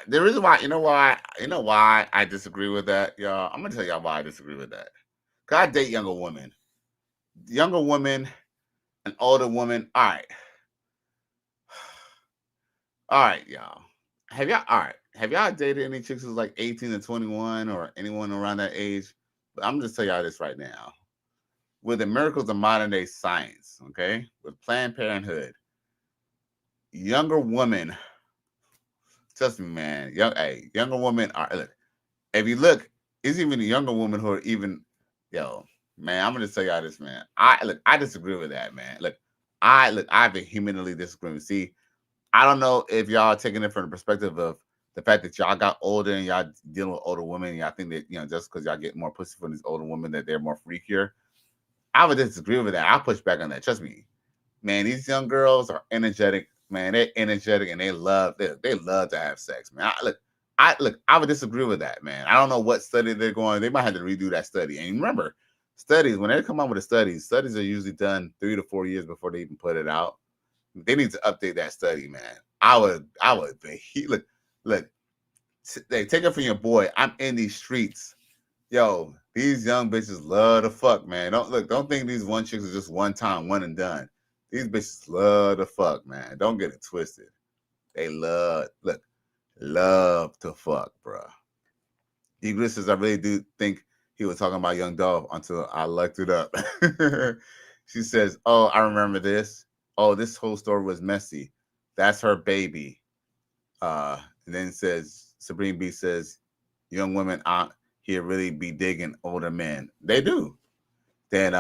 The reason why, you know why I disagree with that, y'all. I'm gonna tell y'all why I disagree with that. Cause I date younger women, an older woman. All right, y'all. Have y'all dated any chicks who's like 18 to 21 or anyone around that age? But I'm just tell y'all this right now. With the miracles of modern day science, okay, with Planned Parenthood, younger women, trust me, man, younger women are, look, if you look, it's even the younger women who are even, man, I'm gonna tell y'all this, man. I disagree with that, man. I vehemently disagree. See, I don't know if y'all taking it from the perspective of the fact that y'all got older and y'all dealing with older women, and y'all think that, just because y'all get more pussy from these older women that they're more freakier. I would disagree with that. I'll push back on that. Trust me, man. These young girls are energetic, man. They're energetic and they love to have sex, man. I would disagree with that, man. I don't know what study they're going. They might have to redo that study. And remember, studies, when they come out with studies are usually done 3 to 4 years before they even put it out. They need to update that study, man. I would. Look. They take it from your boy. I'm in these streets. Yo, these young bitches love to fuck, man. Don't think these one chicks are just one time, one and done. These bitches love to fuck, man. Don't get it twisted. They love to fuck, bruh. Eagles says, I really do think he was talking about Young Dolph until I looked it up. She says, oh, I remember this. Oh, this whole story was messy. That's her baby. And then says, Sabrina B says, young women out here really be digging older men. They do. Then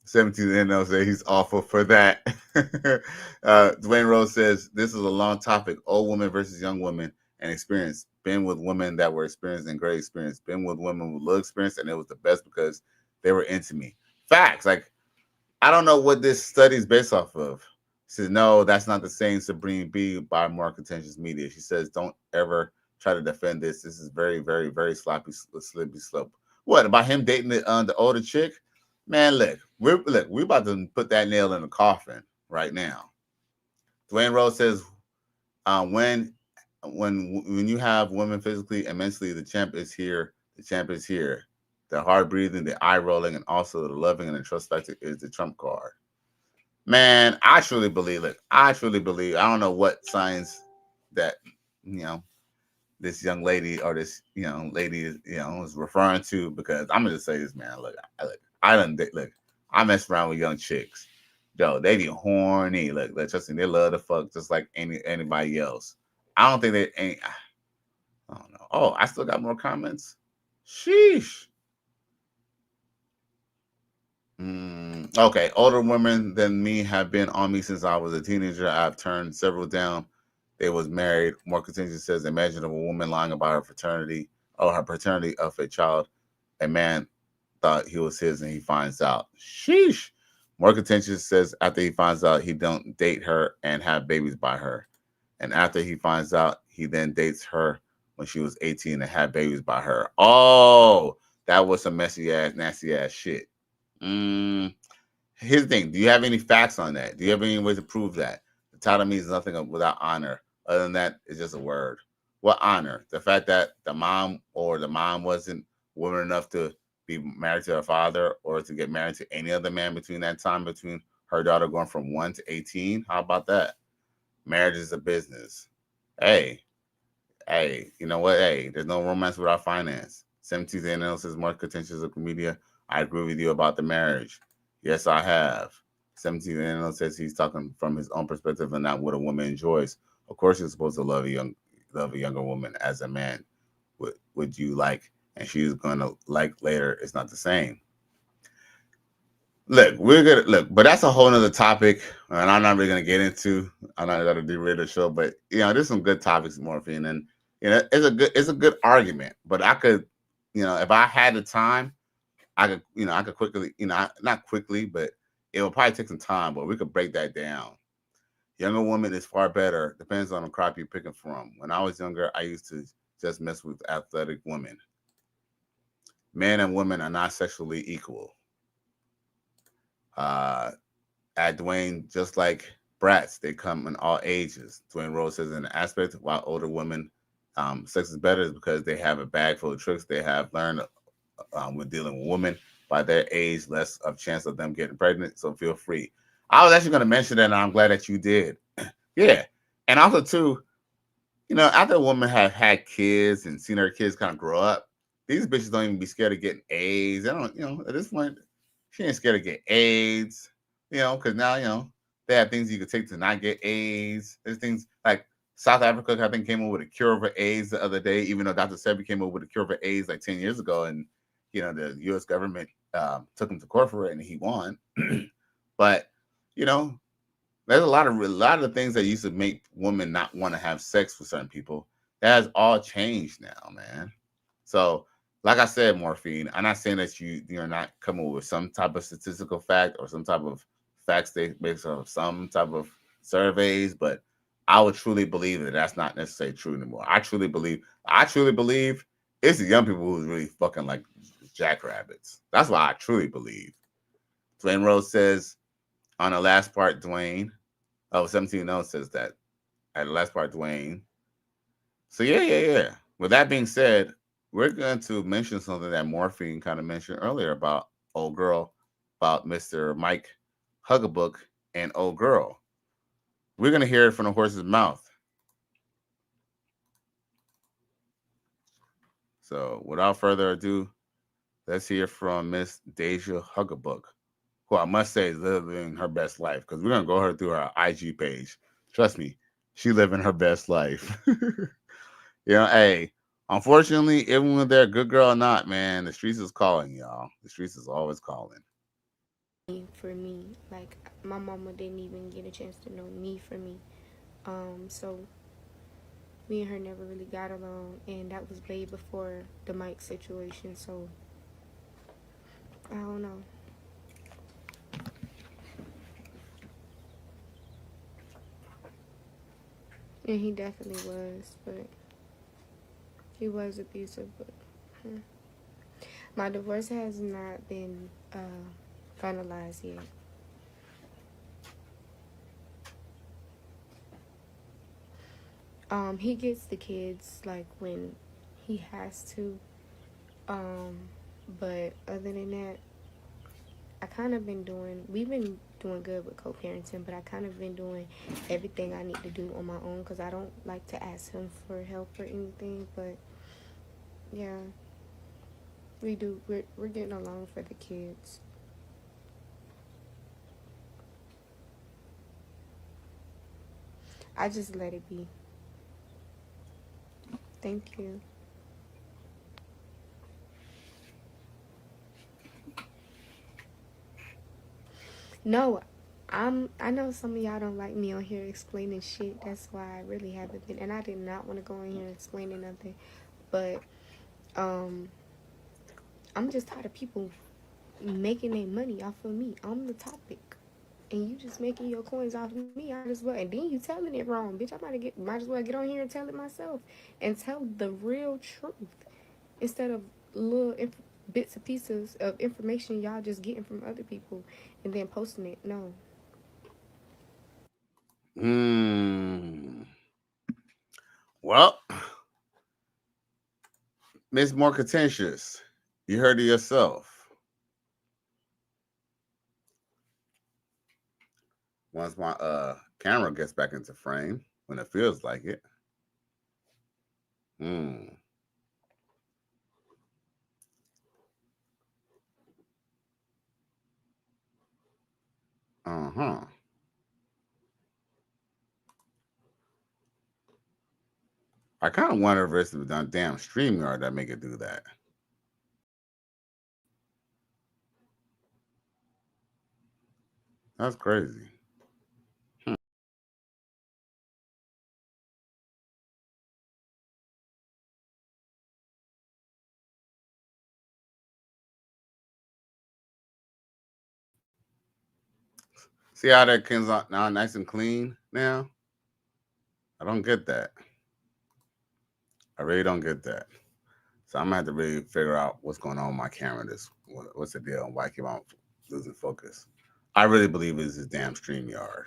17 NL say he's awful for that. Dwayne Rose says, this is a long topic. Old women versus young women and experience. Been with women that were experienced and great experience. Been with women with little experience, and it was the best because they were into me. Facts. Like, I don't know what this study is based off of. She says, no, that's not the same Sabrina B by more contentious media. She says, don't ever try to defend this. This is very, very, very slippery slope. What, about him dating the older chick? Man, look, we're about to put that nail in the coffin right now. Dwayne Rose says, when you have women physically and mentally, the champ is here. The champ is here. The hard breathing, the eye rolling, and also the loving and the trust factor is the trump card. Man, I truly believe it. I don't know what science that, this young lady or this, lady is referring to, because I'm going to say this, man. I mess around with young chicks. Yo, they be horny. Trust me, they love to fuck just like anybody else. I don't think they ain't. I don't know. Oh, I still got more comments. Sheesh. Okay, older women than me have been on me since I was a teenager. I've turned several down. They was married. More contentious says, imagine a woman lying about her paternity of a child. A man thought he was his and he finds out. Sheesh. More contentious says, after he finds out, he don't date her and have babies by her. And after he finds out, he then dates her when she was 18 and had babies by her. Oh, that was some messy ass, nasty ass shit. Here's the thing. Do you have any facts on that? Do you have any way to prove that? The title means nothing without honor. Other than that, it's just a word. What honor? The fact that the mom wasn't woman enough to be married to her father or to get married to any other man between that time, between her daughter going from 1 to 18. How about that? Marriage is a business. Hey, you know what? Hey, there's no romance without finance. 17th NL says, more contentious of media. I agree with you about the marriage. Yes, I have. 17th NL says he's talking from his own perspective and not what a woman enjoys. Of course, you're supposed to love a younger woman as a man. Would you like, and she's going to like later, it's not the same. Look, but that's a whole nother topic, and I'm not really going to get into. I'm not going to derail the show, but there's some good topics, Morphine, and it's a good argument. But I could, if I had the time, I could quickly, not quickly, but it will probably take some time, but we could break that down. Younger woman is far better. Depends on the crop you're picking from. When I was younger, I used to just mess with athletic women. Men and women are not sexually equal. At Dwayne, just like brats, they come in all ages. Dwayne Rose says in an aspect, while older women, sex is better is because they have a bag full of tricks they have learned with dealing with women. By their age, less of chance of them getting pregnant. So feel free. I was actually going to mention that, and I'm glad that you did. Yeah. And also, too, you know, after a woman have had kids and seen her kids kind of grow up, these bitches don't even be scared of getting AIDS. They don't, you know, at this point, she ain't scared of getting AIDS, you know, because now, you know, they have things you could take to not get AIDS. There's things like South Africa, I think, came up with a cure for AIDS the other day, even though Dr. Sebi came up with a cure for AIDS like 10 years ago. And, you know, the U.S. government took him to court for it and he won. But, you know, there's a lot of things that used to make women not want to have sex with certain people. That has all changed now, man. So, like I said, Morphine, I'm not saying that you're not coming with some type of statistical fact or some type of facts based on some type of surveys, but I would truly believe that that's not necessarily true anymore. I truly believe it's the young people who's really fucking like jackrabbits. That's what I truly believe. Dwayne Rose says on the last part, Dwayne. 17 says that at the last part, Dwayne. So yeah. With that being said, we're going to mention something that Morphine kind of mentioned earlier about old girl, about Mr. Mike Haugabook and old girl. We're going to hear it from the horse's mouth. So without further ado, let's hear from Miss Deja Haugabook, who I must say is living her best life, because we're going to go her through her IG page. Trust me, she living her best life. You know, hey, unfortunately, even when they're a good girl or not, man, the streets is calling, y'all. The streets is always calling. For me, like, my mama didn't even get a chance to know me for me. So me and her never really got along, and that was way before the Mike situation, so I don't know. And he definitely was, but he was abusive, but my divorce has not been finalized yet. He gets the kids like when he has to, but other than that, we've been doing good with co-parenting, but I kind of been doing everything I need to do on my own, because I don't like to ask him for help or anything. But yeah, we're getting along for the kids. I just let it be. Thank you. No, I know some of y'all don't like me on here explaining shit. That's why I really haven't been, and I did not want to go in here explaining nothing. But I'm just tired of people making their money off of me. I'm the topic, and you just making your coins off of me. I just well, and then you telling it wrong, bitch. Might as well get on here and tell it myself, and tell the real truth instead of little bits and pieces of information y'all just getting from other people and then posting it. No. Well, Miss More Contentious, you heard it yourself. Once my camera gets back into frame, when it feels like it. I kind of wonder if it's the damn StreamYard that make it do that. That's crazy. See how that comes out now nice and clean now? I don't get that. I really don't get that. So I'm gonna have to really figure out what's going on with my camera. What's the deal and why I keep on losing focus. I really believe it's this damn StreamYard.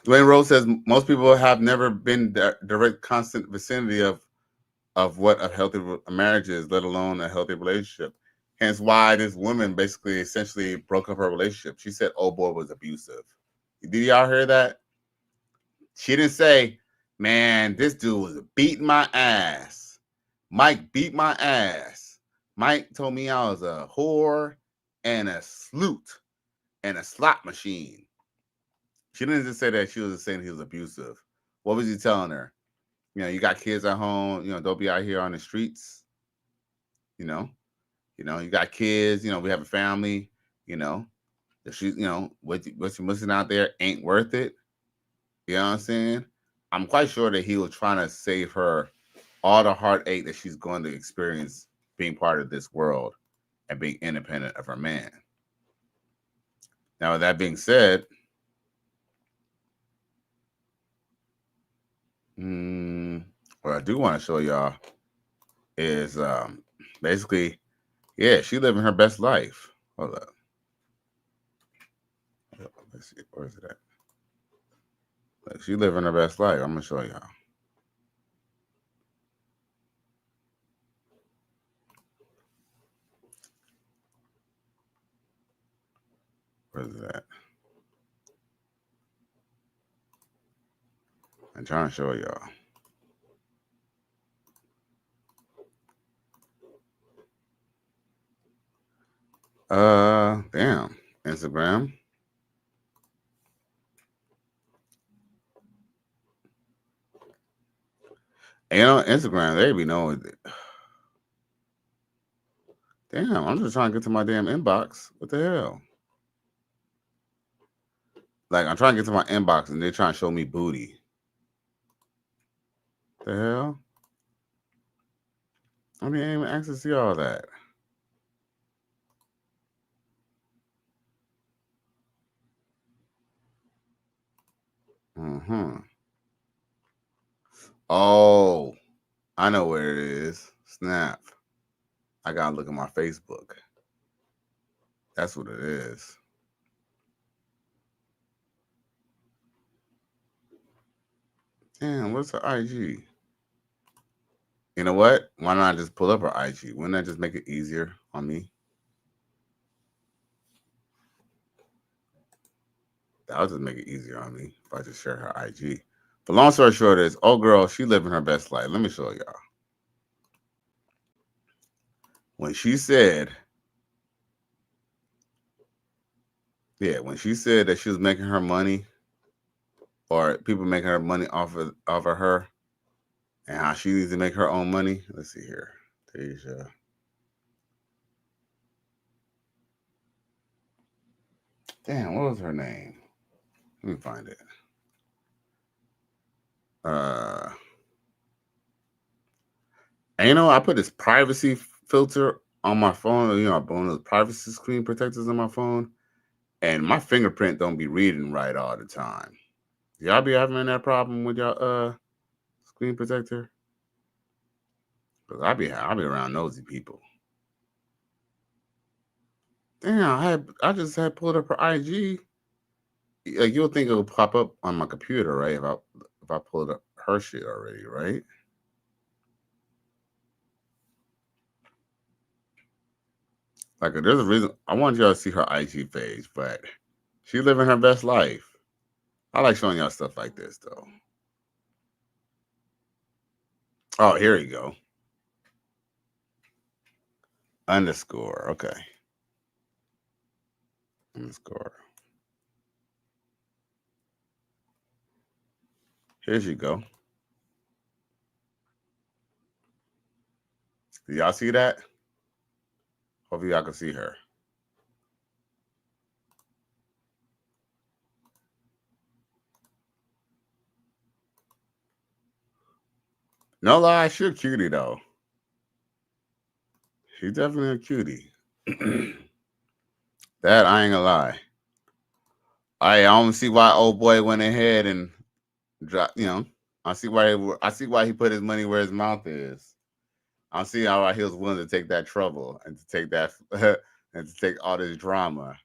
Dwayne Rose says most people have never been direct constant vicinity of what a healthy marriage is, let alone a healthy relationship. Hence why this woman basically essentially broke up her relationship. She said old boy was abusive. Did y'all hear that? She didn't say, man, this dude was beating my ass. Mike beat my ass. Mike told me I was a whore and a sloot and a slot machine. She didn't just say that. She was just saying he was abusive. What was he telling her? You know, you got kids at home. You know, don't be out here on the streets. You know, you got kids. You know, we have a family. You know, if she, you know, what you're missing out there ain't worth it. You know what I'm saying? I'm quite sure that he was trying to save her all the heartache that she's going to experience being part of this world and being independent of her man. Now, with that being said, what I do want to show y'all is basically, yeah, she living her best life. Hold up. Let's see, where is it at? Like, she living her best life. I'm gonna show y'all. Where is it at? I'm trying to show y'all. Damn. Instagram. And on Instagram, they be knowing it. Damn, I'm just trying to get to my damn inbox. What the hell? Like, I'm trying to get to my inbox and they're trying to show me booty. The hell? I mean, I ain't even asked to see all that. Oh, I know where it is. Snap. I gotta look at my Facebook. That's what it is. Damn, what's her IG? You know what? Why not just pull up her IG? Wouldn't that just make it easier on me? That would just make it easier on me if I just share her IG. But long story short is, oh girl, she living her best life. Let me show y'all. When she said, when she said that she was making her money, or people making her money off of her, and how she needs to make her own money. Let's see here. Deja. Damn, what was her name? Let me find it. And you know, I put this privacy filter on my phone. You know, I put one of those privacy screen protectors on my phone, and my fingerprint don't be reading right all the time. Y'all be having that problem with y'all screen protector? Cause I be around nosy people. Damn, I just had pulled up her IG. Like, you'll think it will pop up on my computer, right? If I pulled up her shit already, right? Like, there's a reason I want y'all to see her IG page, but she's living her best life. I like showing y'all stuff like this, though. Oh, here you go. Underscore. Okay. Underscore. Here she go. Do y'all see that? Hopefully y'all can see her. No lie, she's a cutie, though. She's definitely a cutie. That I ain't gonna lie. I don't see why old boy went ahead and dropped. You know, I see why he put his money where his mouth is. I see how he was willing to take that trouble and to take that and to take all this drama.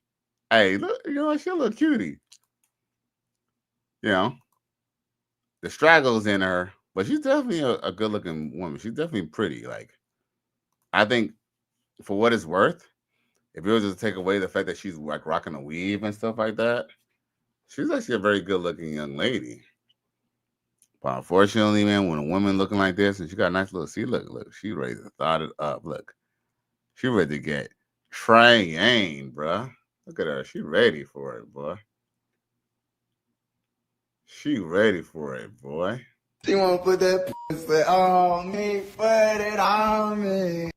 Hey, look, you know, she a little cutie. You know, the straggle's in her, but she's definitely a good-looking woman. She's definitely pretty. Like, I think for what it's worth, if it was just to take away the fact that she's like rocking a weave and stuff like that, she's actually a very good looking young lady. But unfortunately, man, when a woman looking like this and she got a nice little, see, look, she ready to thought it up. Look, she ready to get trained, bruh. Look at her. She ready for it, boy. She ready for it, boy. She wanna put that pussy on me, put it on me.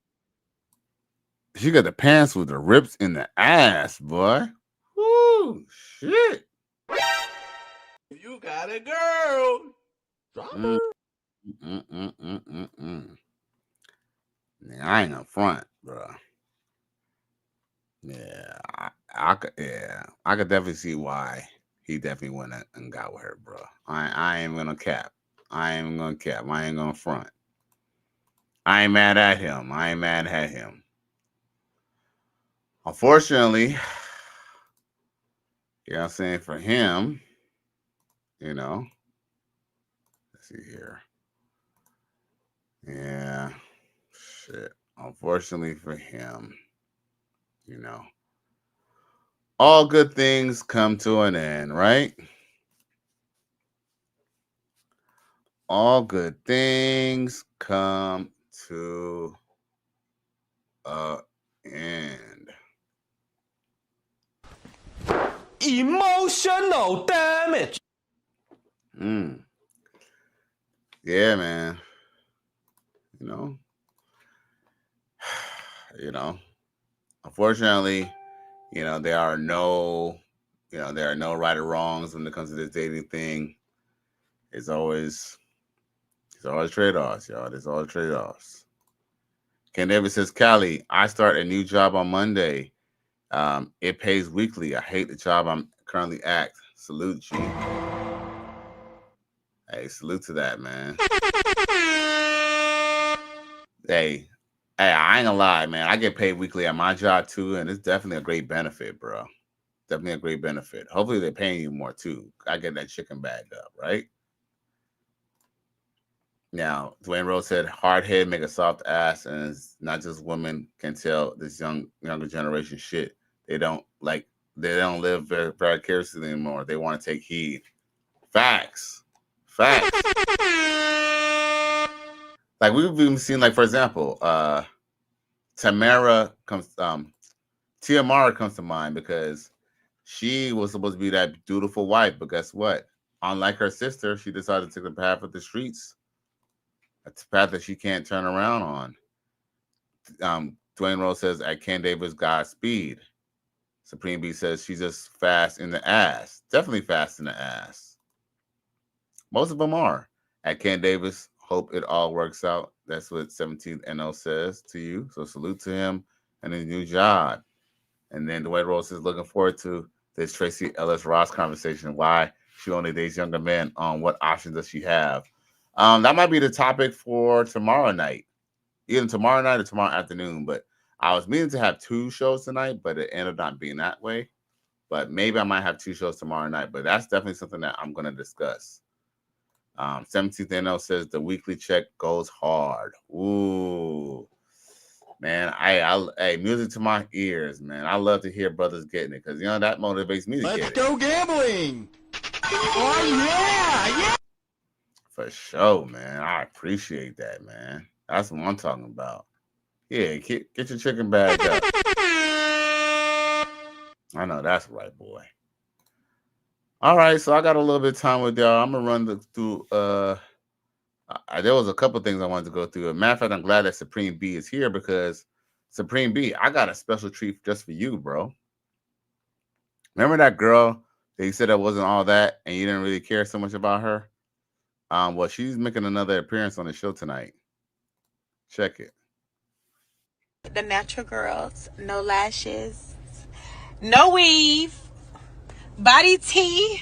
She got the pants with the rips in the ass, boy. Woo, shit. You got a girl. Drop her. I ain't gonna front, bro. Yeah, I could definitely see why he definitely went and got with her, bro. I ain't gonna cap. I ain't gonna front. I ain't mad at him. Unfortunately, you know what I'm saying, for him, you know, let's see here. Yeah, shit. Unfortunately for him, you know, all good things come to an end, right? All good things come to an end. Emotional damage. Yeah, man. Unfortunately, there are no right or wrongs when it comes to this dating thing. It's always trade-offs, y'all. There's always trade-offs. Ken Davis says, Callie, I start a new job on Monday. It pays weekly. I hate the job I'm currently at. Salute, G. Hey, salute to that, man. Hey, I ain't gonna lie, man. I get paid weekly at my job too, and it's definitely a great benefit, bro. Definitely a great benefit. Hopefully they're paying you more too. I get that chicken bag up, right? Now, Dwayne Rose said, hard head make a soft ass, and it's not just women can tell this younger generation shit. They don't live very vicariously anymore. They want to take heed. Facts. Like we've even seen, like, for example, Tiamara comes to mind because she was supposed to be that dutiful wife, but guess what? Unlike her sister, she decided to take the path of the streets. It's a path that she can't turn around on. Dwayne Rose says, at Ken Davis, Godspeed. Supreme B says, she's just fast in the ass. Definitely fast in the ass. Most of them are. At Ken Davis, hope it all works out. That's what 17th NO says to you. So salute to him and his new job. And then Dwayne Rose is looking forward to this Tracy Ellis Ross conversation. Why she only dates younger men. What options does she have? That might be the topic for tomorrow night. Either tomorrow night or tomorrow afternoon. But I was meaning to have 2 shows tonight, but it ended up not being that way. But maybe I might have 2 shows tomorrow night. But that's definitely something that I'm going to discuss. 17th NL says the weekly check goes hard. Ooh, man, I music to my ears, man. I love to hear brothers getting it because that motivates me to get it. Let's go gambling. Oh yeah. For sure, man. I appreciate that, man. That's what I'm talking about. Yeah, get your chicken bag up. I know that's right, boy. All right, so I got a little bit of time with y'all. I'm gonna run through. There was a couple things I wanted to go through. As a matter of fact, I'm glad that Supreme B is here because Supreme B, I got a special treat just for you, bro. Remember that girl that you said that wasn't all that, and you didn't really care so much about her? Well, she's making another appearance on the show tonight. Check it. The natural girls, no lashes, no weave, body tea.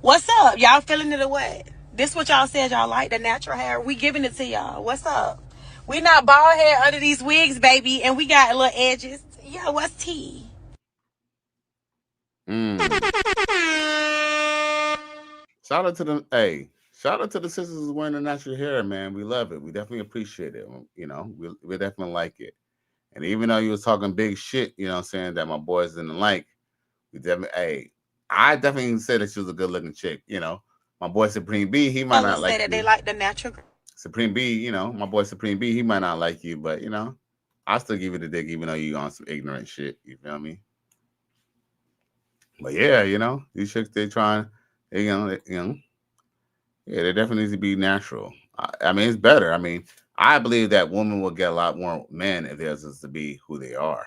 What's up? Y'all feeling it or what? This what y'all said y'all like, the natural hair. We giving it to y'all. What's up? We not bald hair under these wigs, baby, and we got little edges. Yeah, what's tea? Shout out to the sisters who's wearing the natural hair, man. We love it. We definitely appreciate it. We definitely like it. And even though you was talking big shit, you know what I'm saying, that my boys didn't like, we definitely, I definitely say that she was a good looking chick, you know. My boy Supreme B, he might not like say that you. they like the natural. Supreme B, you know, my boy Supreme B, he might not like you, but you know, I'll still give you the dick even though you on some ignorant shit. You feel me? But yeah, you know, these chicks they trying, yeah, they definitely need to be natural. I mean, it's better. I mean, I believe that women will get a lot more men if they're just to be who they are.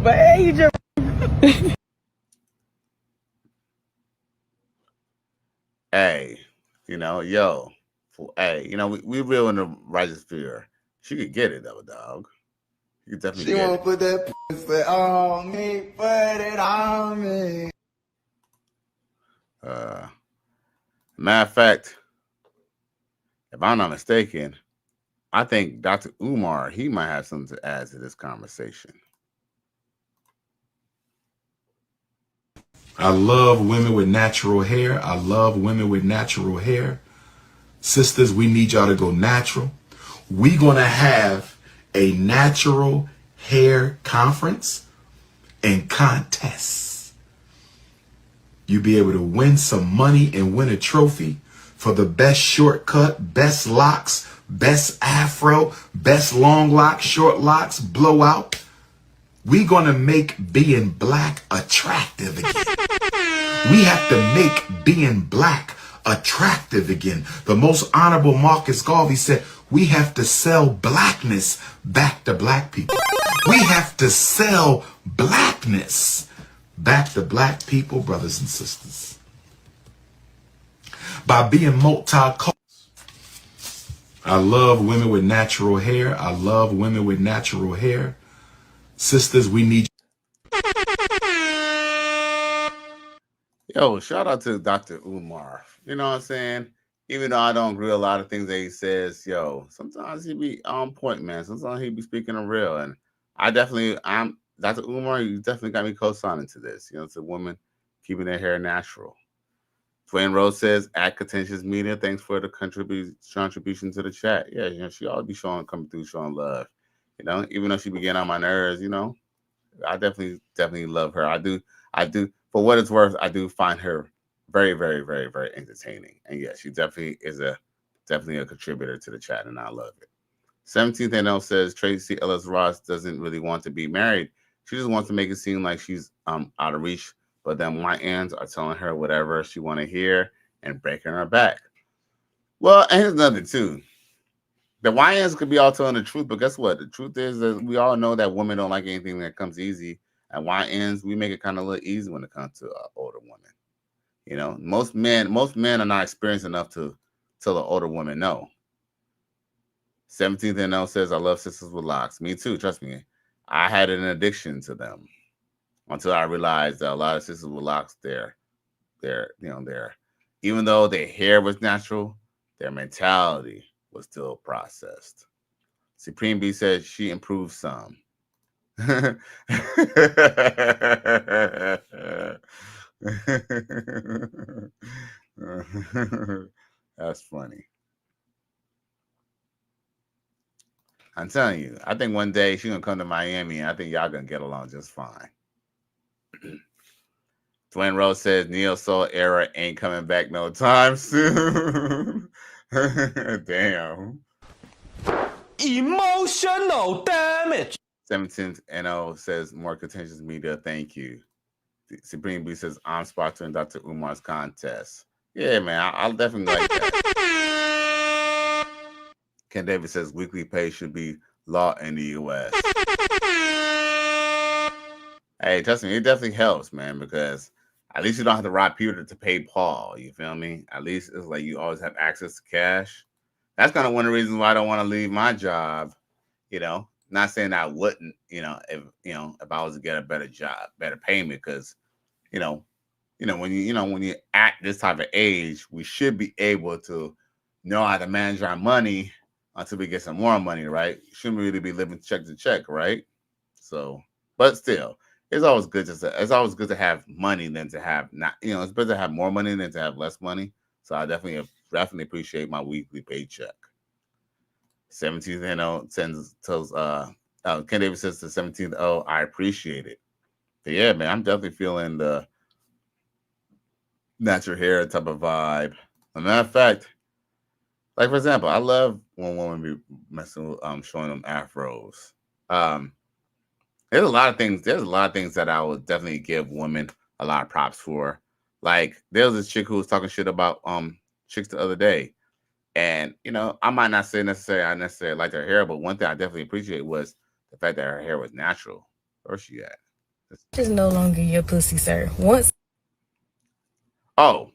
But hey, you just. Hey, you know, hey, you know, we real in the righteous fear. She could get it though, dog. You could definitely She get wanna it. put that pussy on me, put it on me. Matter of fact, if I'm not mistaken, I think Dr. Umar, he might have something to add to this conversation. I love women with natural hair. I love women with natural hair. Sisters, we need y'all to go natural. We're going to have a natural hair conference and contests. You'll be able to win some money and win a trophy for the best shortcut, best locks, best afro, best long locks, short locks, blowout. We're going to make being black attractive again. We have to make being black attractive again. The most honorable Marques Garvey said, we have to sell blackness back to black people. We have to sell blackness back to black people, brothers and sisters. By being multicultural. I love women with natural hair. I love women with natural hair. Sisters, we need. Yo, shout out to Dr. Umar. You know what I'm saying? Even though I don't agree with a lot of things that he says, yo, sometimes he be on point, man. Sometimes he be speaking of real. And I'm Dr. Umar, you definitely got me co-signing to this. You know, it's a woman keeping their hair natural. Dwayne Rose says, at Contentious Media, thanks for the contribution to the chat. Yeah, you know, she always be coming through, showing love. You know, even though she be getting on my nerves, you know, I definitely love her. I do. For what it's worth, I do find her very, very, very, very entertaining. And yeah, she definitely is definitely a contributor to the chat, and I love it. 17th NL says Tracy Ellis Ross doesn't really want to be married. She just wants to make it seem like she's out of reach. But then YNs are telling her whatever she want to hear and breaking her back. Well, and here's another too. The YNs could be all telling the truth, but guess what? The truth is that we all know that women don't like anything that comes easy. And YNs, we make it kind of look easy when it comes to older women. You know, most men are not experienced enough to tell an older woman no. 17th NL says, I love sisters with locks. Me too, trust me. I had an addiction to them until I realized that a lot of sisters with locks, they're even though their hair was natural, their mentality was still processed. Supreme B says she improved some. That's funny. I'm telling you, I think one day she's gonna come to Miami and I think y'all gonna get along just fine. Dwayne Rose says Neo Soul era ain't coming back no time soon. Damn. Emotional damage. 17th NO says more Contentious Media. Thank you. Supreme B says I'm sponsoring Dr. Umar's contest. Yeah, man, I'll definitely like that. Ken Davis says weekly pay should be law in the U.S. Hey, trust me, it definitely helps, man, because at least you don't have to rob Peter to pay Paul. You feel me? At least it's like you always have access to cash. That's kind of one of the reasons why I don't want to leave my job. You know, not saying I wouldn't. If I was to get a better job, better payment, because when you at this type of age, we should be able to know how to manage our money until we get some more money, right? You shouldn't really be living check to check, right? So, but still. It's always good to have money than to have not. It's better to have more money than to have less money. So I definitely appreciate my weekly paycheck. 17th NO tells Ken Davis says to 17th O, I appreciate it. But yeah, man, I'm definitely feeling the natural hair type of vibe. As a matter of fact, like for example, I love when women be messing with showing them afros. There's a lot of things. There's a lot of things that I would definitely give women a lot of props for. Like there was this chick who was talking shit about chicks the other day. And you know, I might not say necessarily I necessarily liked her hair, but one thing I definitely appreciate was the fact that her hair was natural. Where's she at? It's no longer your pussy, sir. Once. Oh,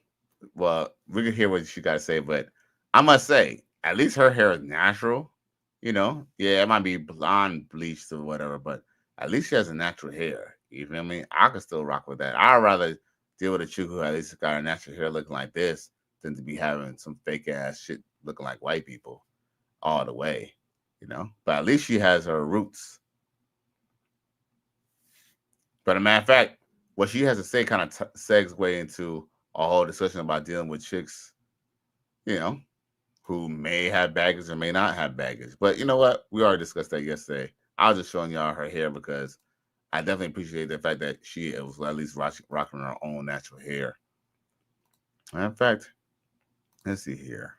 well, we can hear what she got to say, but I must say, at least her hair is natural. You know, yeah, it might be blonde bleached or whatever, but at least she has a natural hair. You feel me? I could still rock with that. I'd rather deal with a chick who at least got her natural hair looking like this than to be having some fake ass shit looking like white people all the way, you know? But at least she has her roots. But a matter of fact, what she has to say kind of segue into a whole discussion about dealing with chicks, you know, who may have baggage or may not have baggage. But you know what? We already discussed that yesterday. I was just showing y'all her hair because I definitely appreciate the fact that she was at least rocking her own natural hair. And in fact, let's see here.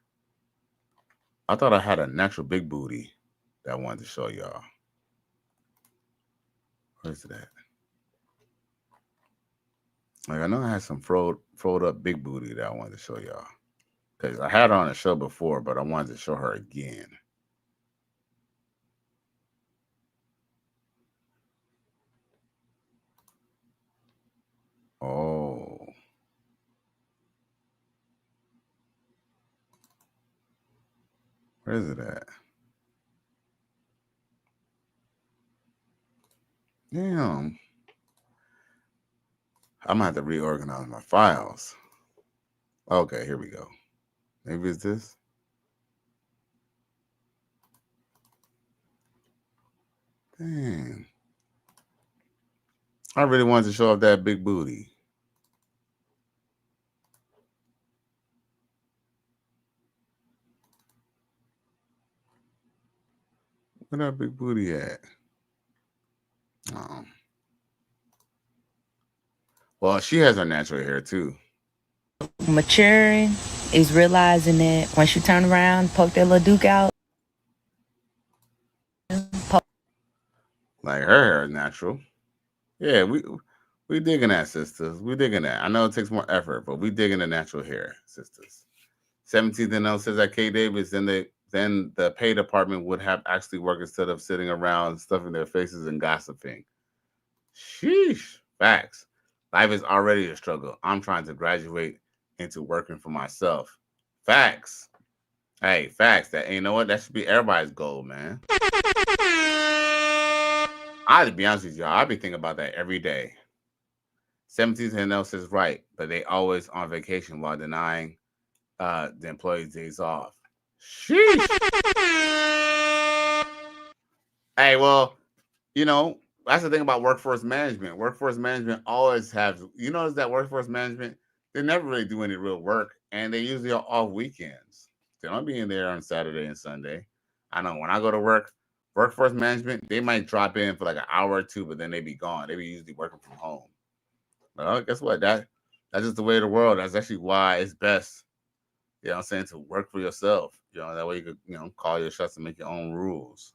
I thought I had a natural big booty that I wanted to show y'all. Where's it at? Like I know I had some froed up big booty that I wanted to show y'all. Because I had her on the show before, but I wanted to show her again. Oh. Where is it at? Damn. I'm gonna have to reorganize my files. Okay, here we go. Maybe it's this. Dang. I really wanted to show off that big booty. Where that big booty at? Well, she has her natural hair too. Maturing is realizing that once you turn around, poke that little duke out. Like her hair is natural. Yeah, we digging that, sisters. We digging that. I know it takes more effort, but we digging the natural hair, sisters. 17th and L says that K Davis, then the pay department would have actually work instead of sitting around stuffing their faces and gossiping. Sheesh. Facts. Life is already a struggle. I'm trying to graduate into working for myself. Facts. Hey, facts. That you know what? That should be everybody's goal, man. I to be honest with y'all, I be thinking about that every day. 17th and L says right, but they always on vacation while denying the employees days off. Sheesh. Hey, well, you know, that's the thing about workforce management. Workforce management always has, you notice that workforce management, they never really do any real work, and they usually are off weekends. They don't be in there on Saturday and Sunday. I know when I go to work, workforce management, they might drop in for like an hour or two, but then they be gone. They be usually working from home. Well, guess what? That's just the way of the world. That's actually why it's best, you know what I'm saying, to work for yourself. You know, that way you could, you know, call your shots and make your own rules.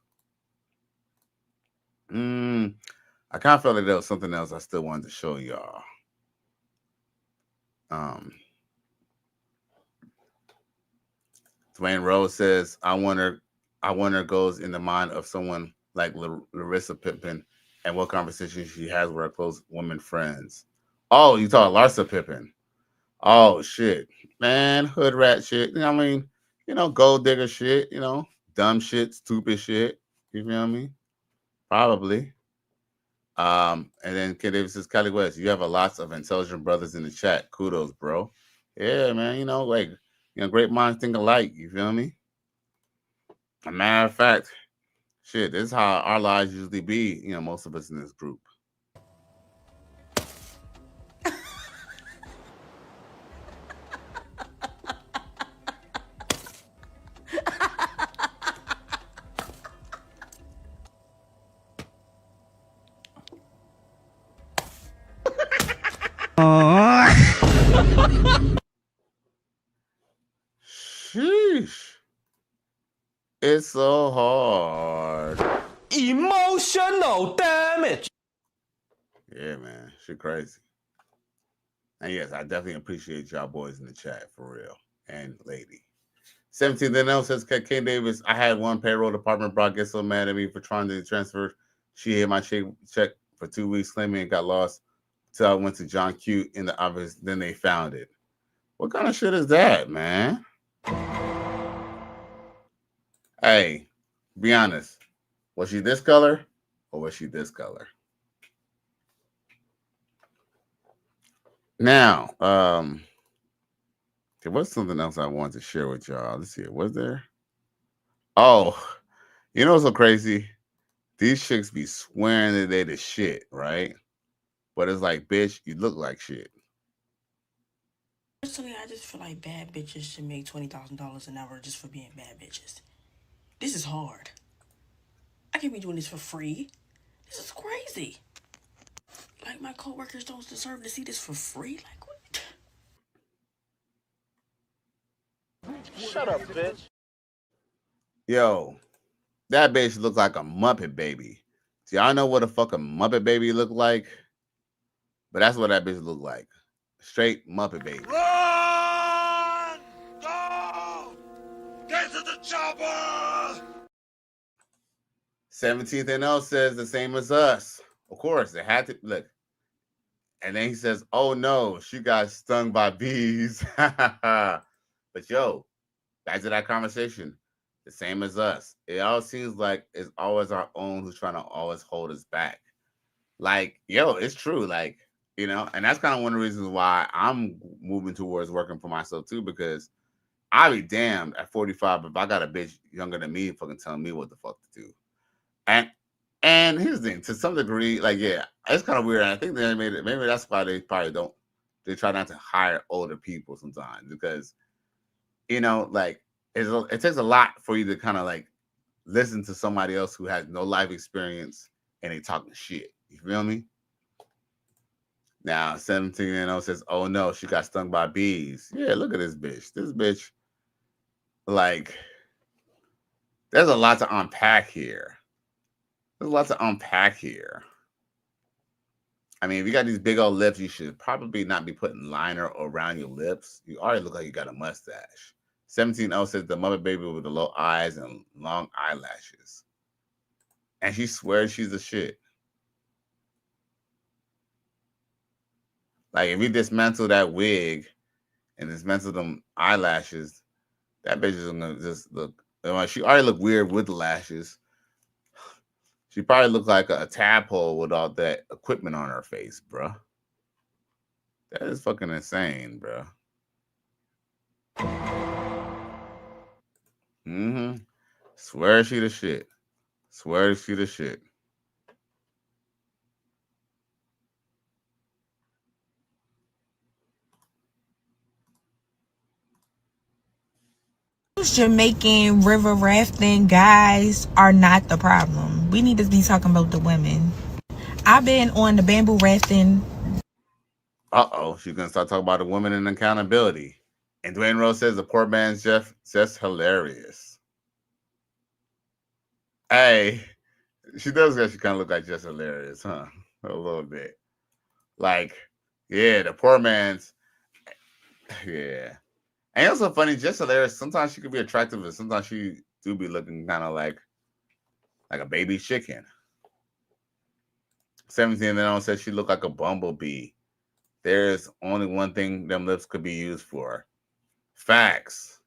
I kind of felt like there was something else I still wanted to show y'all. Dwayne Rose says, I wonder goes in the mind of someone like Larissa Pippen and what conversation she has with her close women friends. Oh, you talk Larsa Pippen. Oh, shit. Man, hood rat shit. You know what I mean? You know, gold digger shit, you know, dumb shit, stupid shit. You feel me? Probably. And then Kid Davis says, Cali West, you have a lots of intelligent brothers in the chat. Kudos, bro. Yeah, man. You know, like, you know, great minds think alike. You feel me? A matter of fact, shit, this is how our lives usually be, you know, most of us in this group. Sheesh. It's so hard. Emotional damage. Yeah, man. Shit crazy. And yes, I definitely appreciate y'all boys in the chat for real. And lady. 17 then else says King Davis, I had one payroll department bro get so mad at me for trying to transfer. She hit my check for 2 weeks, claiming it got lost. Till I went to John Q in the office, then they found it. What kind of shit is that, man? Hey, be honest. Was she this color or was she this color? Now, okay, what's something else I want to share with y'all? Let's see. Was there? Oh, you know what's so crazy? These chicks be swearing that they the shit, right? But it's like, bitch, you look like shit. Personally, I just feel like bad bitches should make $20,000 an hour just for being bad bitches. This is hard. I can't be doing this for free. This is crazy. Like, my coworkers don't deserve to see this for free. Like, what? Shut up, bitch. Yo, that bitch look like a Muppet baby. See, y'all know what a fucking Muppet baby look like? But that's what that bitch look like. Straight Muppet baby. Run! Go! Get to the chopper! 17th NL says the same as us. Of course, it had to look. And then he says, oh no, she got stung by bees. But yo, back to that conversation. The same as us. It all seems like it's always our own who's trying to always hold us back. Like, yo, it's true. Like, you know, and that's kind of one of the reasons why I'm moving towards working for myself too, because I'll be damned at 45 if I got a bitch younger than me fucking telling me what the fuck to do. And here's the thing, to some degree, like, yeah, it's kind of weird. And I think they made it, maybe that's why they probably don't, they try not to hire older people sometimes, because, you know, like, it takes a lot for you to kind of like listen to somebody else who has no life experience and they talking shit. You feel me? Now, 17 says, oh no, she got stung by bees. Yeah, look at this bitch. This bitch, like, there's a lot to unpack here. There's a lot to unpack here. I mean, if you got these big old lips, you should probably not be putting liner around your lips. You already look like you got a mustache. 17 says the mother baby with the low eyes and long eyelashes. And she swears she's the shit. Like, if you dismantle that wig and dismantle them eyelashes, that bitch is gonna just look. She already looked weird with the lashes. She probably looked like a tadpole with all that equipment on her face, bro. That is fucking insane, bro. Swear she the shit. Swear she the shit. Jamaican river rafting guys are not the problem. We need to be talking about the women. I've been on the bamboo rafting. She's gonna start talking about the women and accountability. And Dwayne Rose says the poor man's just hilarious. Hey, she does actually kind of look like just hilarious, huh? A little bit. Like, yeah, the poor man's, yeah. And it's so funny, just hilarious. Sometimes she could be attractive, and sometimes she do be looking kind of like a baby chicken. 17 then says she looked like a bumblebee. There's only one thing them lips could be used for. Facts.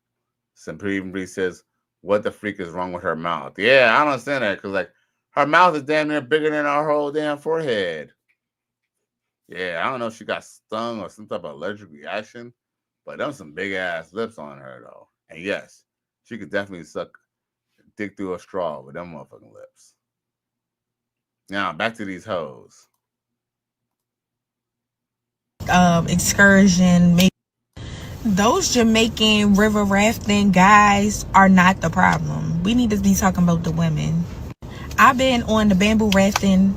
Supreme Bree says, what the freak is wrong with her mouth? Yeah, I don't understand that, because like her mouth is damn near bigger than our whole damn forehead. Yeah, I don't know if she got stung or some type of allergic reaction. But them some big ass lips on her though. And yes, she could definitely suck dick through a straw with them motherfucking lips. Now back to these hoes. Excursion. Those Jamaican river rafting guys are not the problem. We need to be talking about the women. I've been on the bamboo rafting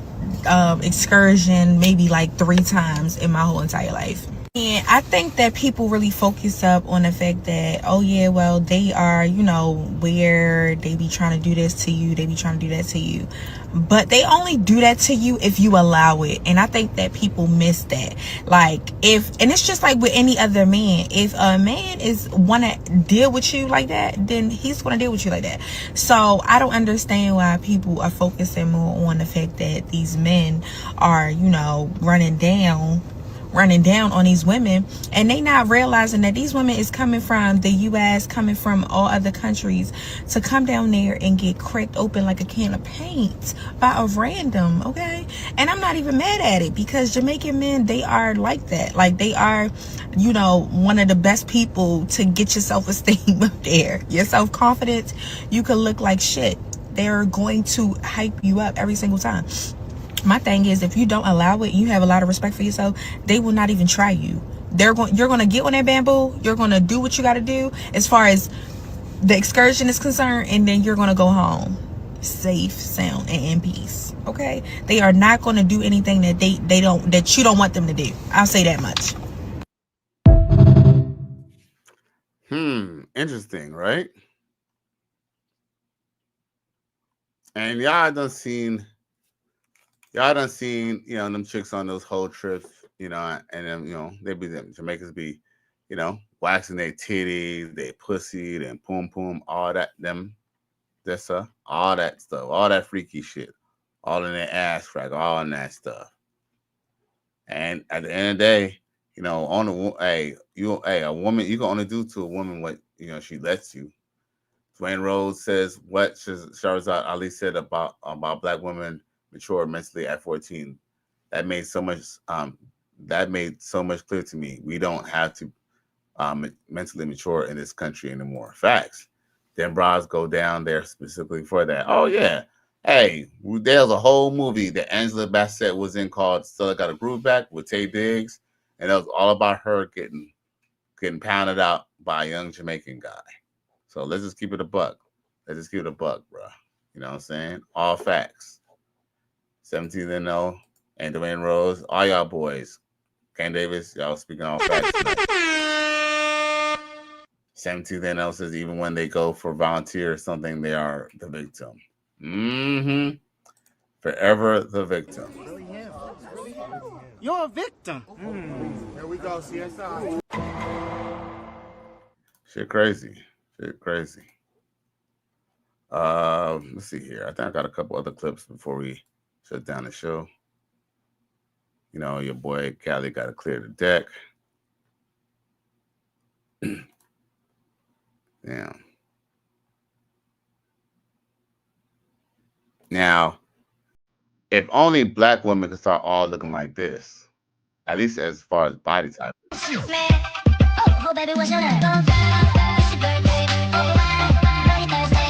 excursion maybe like 3 times in my whole entire life. And I think that people really focus up on the fact that, oh yeah, well, they are, where they be trying to do this to you, they be trying to do that to you. But they only do that to you if you allow it. And I think that people miss that. And it's just like with any other man. If a man wanna deal with you like that, then he's gonna deal with you like that. So I don't understand why people are focusing more on the fact that these men are, running down on these women, and they not realizing that these women is coming from the US, coming from all other countries to come down there and get cracked open like a can of paint by a random, okay? And I'm not even mad at it, because Jamaican men, they are like that. Like, they are, one of the best people to get your self-esteem up there. Your self-confidence, you could look like shit. They're going to hype you up every single time. My thing is, if you don't allow it, you have a lot of respect for yourself, they will not even try you. You're going to get on that bamboo. You're going to do what you got to do as far as the excursion is concerned, and then you're going to go home safe, sound, and in peace. Okay? They are not going to do anything that that you don't want them to do. I'll say that much. Interesting, right? And y'all done seen, them chicks on those whole trips, and then, they be them Jamaicans be, waxing their titties, their pussy, and poom, all that, all that stuff, all that freaky shit, all in their ass crack, all in that stuff. And at the end of the day, a woman, you can only do to a woman what, she lets you. Dwayne Rhodes says what Shahrazad Ali said about black women mature mentally at 14. That made so much clear to me. We don't have to mentally mature in this country anymore. Facts. Then bras go down there specifically for that. Oh yeah. Hey, there's a whole movie that Angela Bassett was in called Still I Got a Groove Back with Taye Diggs, and it was all about her getting pounded out by a young Jamaican guy. So let's just keep it a buck. Bro. You know what I'm saying? All facts. 17-0 and Dwayne Rose, all y'all boys. Ken Davis, y'all speaking all facts tonight. 17-0 says even when they go for volunteer or something, they are the victim. Forever the victim. You're a victim. Here we go, CSI. Shit crazy. Let's see here. I think I got a couple other clips before we shut down the show. Your boy Cali got to clear the deck. Damn. Now, if only black women could start all looking like this, at least as far as body type. Oh, baby, what's your name? It's your birthday. Happy Thursday.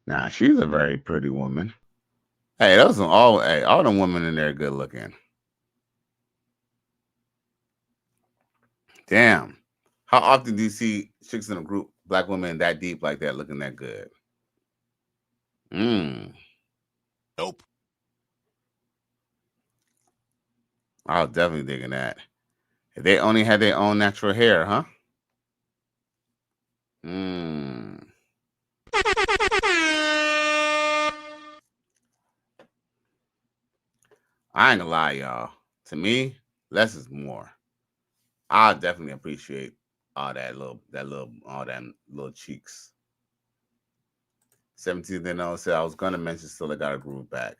Now, she's a very pretty woman. Hey, those are all the women in there good looking. Damn. How often do you see chicks in a group, black women that deep like that, looking that good? Nope. I was definitely digging that. If they only had their own natural hair, huh? I ain't gonna lie, y'all. To me, less is more. I definitely appreciate all them little cheeks. 17-0 said I was gonna mention Still I Got a Groove Back.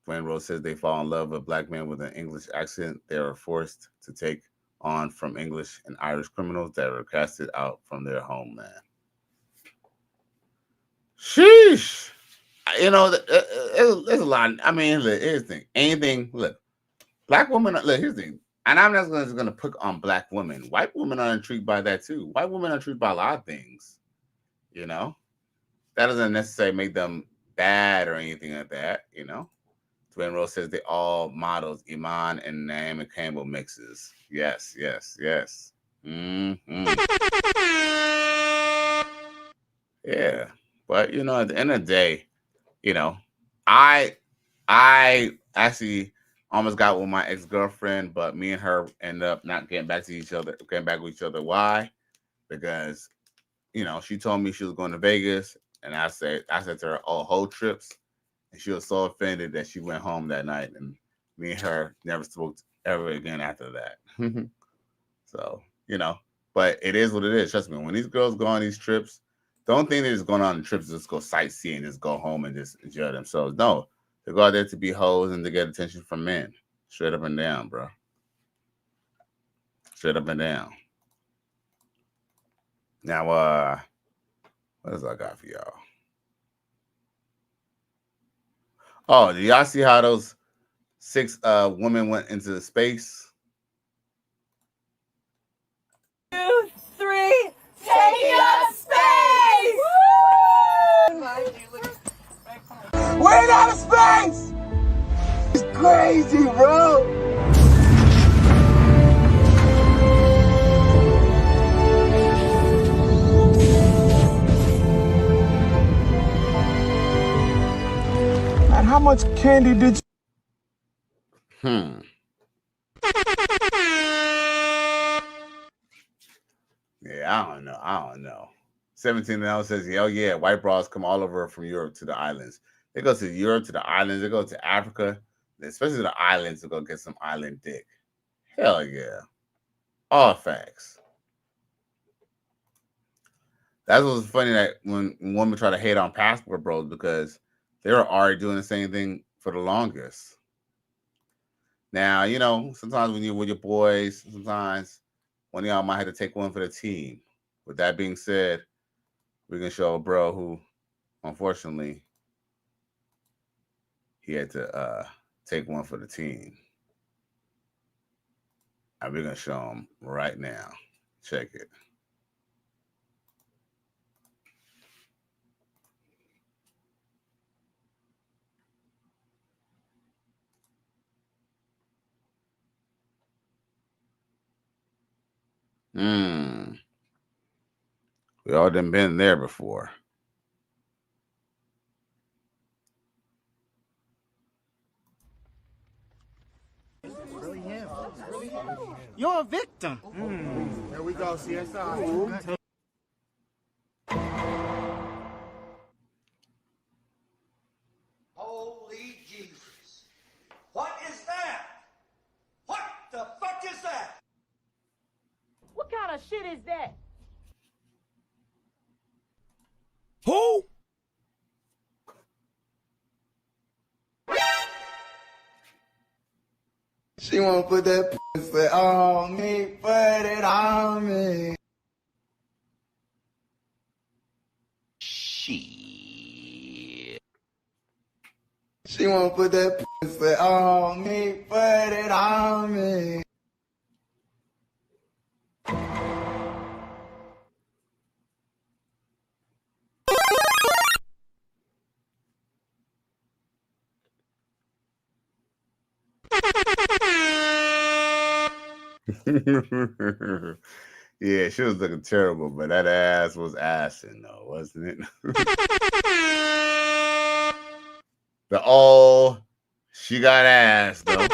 Dwayne Rose says they fall in love with black men with an English accent. They are forced to take on from English and Irish criminals that are casted out from their homeland. Sheesh. There's a lot. I mean, look, here's the thing. Anything, look, black women, look, here's the thing. And I'm not just going to pick on black women. White women are intrigued by that too. White women are intrigued by a lot of things. That doesn't necessarily make them bad or anything like that. Dwayne Rose says they all models, Iman and Naomi Campbell mixes. Yes. Yeah. But you know, at the end of the day, you know, I actually almost got with my ex-girlfriend, but me and her ended up not getting back with each other. Why? Because, you know, she told me she was going to Vegas, and I said to her, "Oh, whole trips," and she was so offended that she went home that night, and me and her never spoke ever again after that. So, you know, but it is what it is. Trust me, when these girls go on these trips, don't think they're just going on the trips to just go sightseeing, just go home and just enjoy themselves. No, they go out there to be hoes and to get attention from men. Straight up and down, bro. Straight up and down. Now, what else I got for y'all? Oh, do y'all see how those 6 women went into space? 2, 3, taking up space! We're in outer space! It's crazy, bro! And how much candy did you... Yeah, I don't know. 17 now says, "Oh yeah, white bras come all over from Europe to the islands. They go to Europe, to the islands. They go to Africa, especially the islands, to go get some island dick. Hell yeah, all facts." That's what's funny, that when women try to hate on passport bros, because they were already doing the same thing for the longest. Now, you know, sometimes when you're with your boys, sometimes one of y'all might have to take one for the team. With that being said, we can show a bro who, unfortunately, he had to take one for the team. And we're going to show him right now. Check it. We all done been there before. You're a victim. Here we go, CSI. Holy Jesus. What is that? What the fuck is that? What kind of shit is that? Who? She wanna put that pussy on me, put it on me. Shit. She wanna put that pussy on me, put it on me. Yeah, she was looking terrible, but that ass was assing, though, wasn't it? She got ass, though.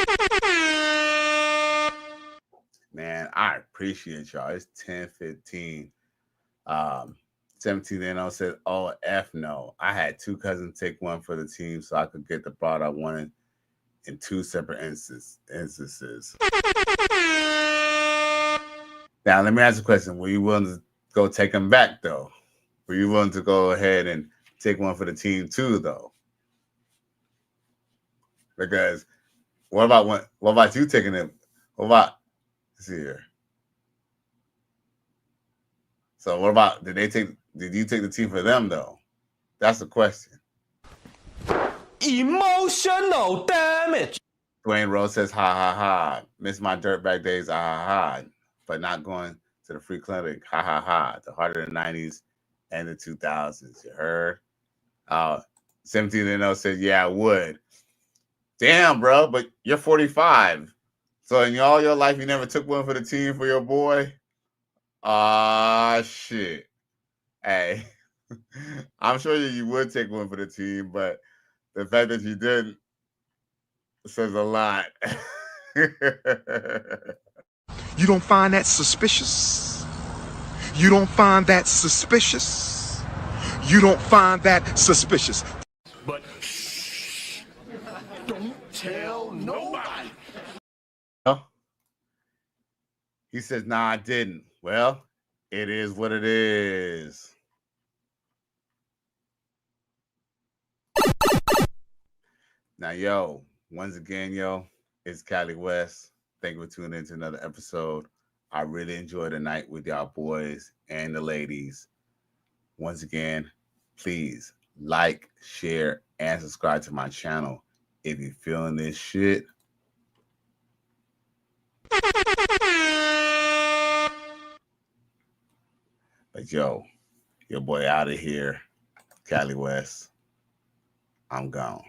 Man, I appreciate y'all. It's 10:15. 17 and 0 said, "Oh, F no. I had 2 cousins take one for the team so I could get the broad I wanted in 2 separate instances." Now, let me ask you a question. Were you willing to go take them back, though? Were you willing to go ahead and take one for the team, too, though? Because what about you taking it? Let's see here. So what about, did you take the team for them, though? That's the question. Emotional damage. Dwayne Rose says, "Ha ha ha. Miss my dirtbag days, ha ha ha. But not going to the free clinic, ha ha ha. The heart of the 90s and the 2000s." You heard? 17 and 0 said, "Yeah, I would." Damn, bro, but you're 45. So in all your life, you never took one for the team for your boy? Shit. Hey. I'm sure you would take one for the team, but the fact that you didn't says a lot. You don't find that suspicious? You don't find that suspicious? You don't find that suspicious? But shh, don't tell nobody. Well, he says, "Nah, I didn't." Well, it is what it is. Now, yo, once again, yo, it's Cali West. Thank you for tuning in to another episode. I really enjoyed the night with y'all boys and the ladies. Once again, please like, share, and subscribe to my channel if you're feeling this shit. But yo, your boy out of here, Cali West. I'm gone.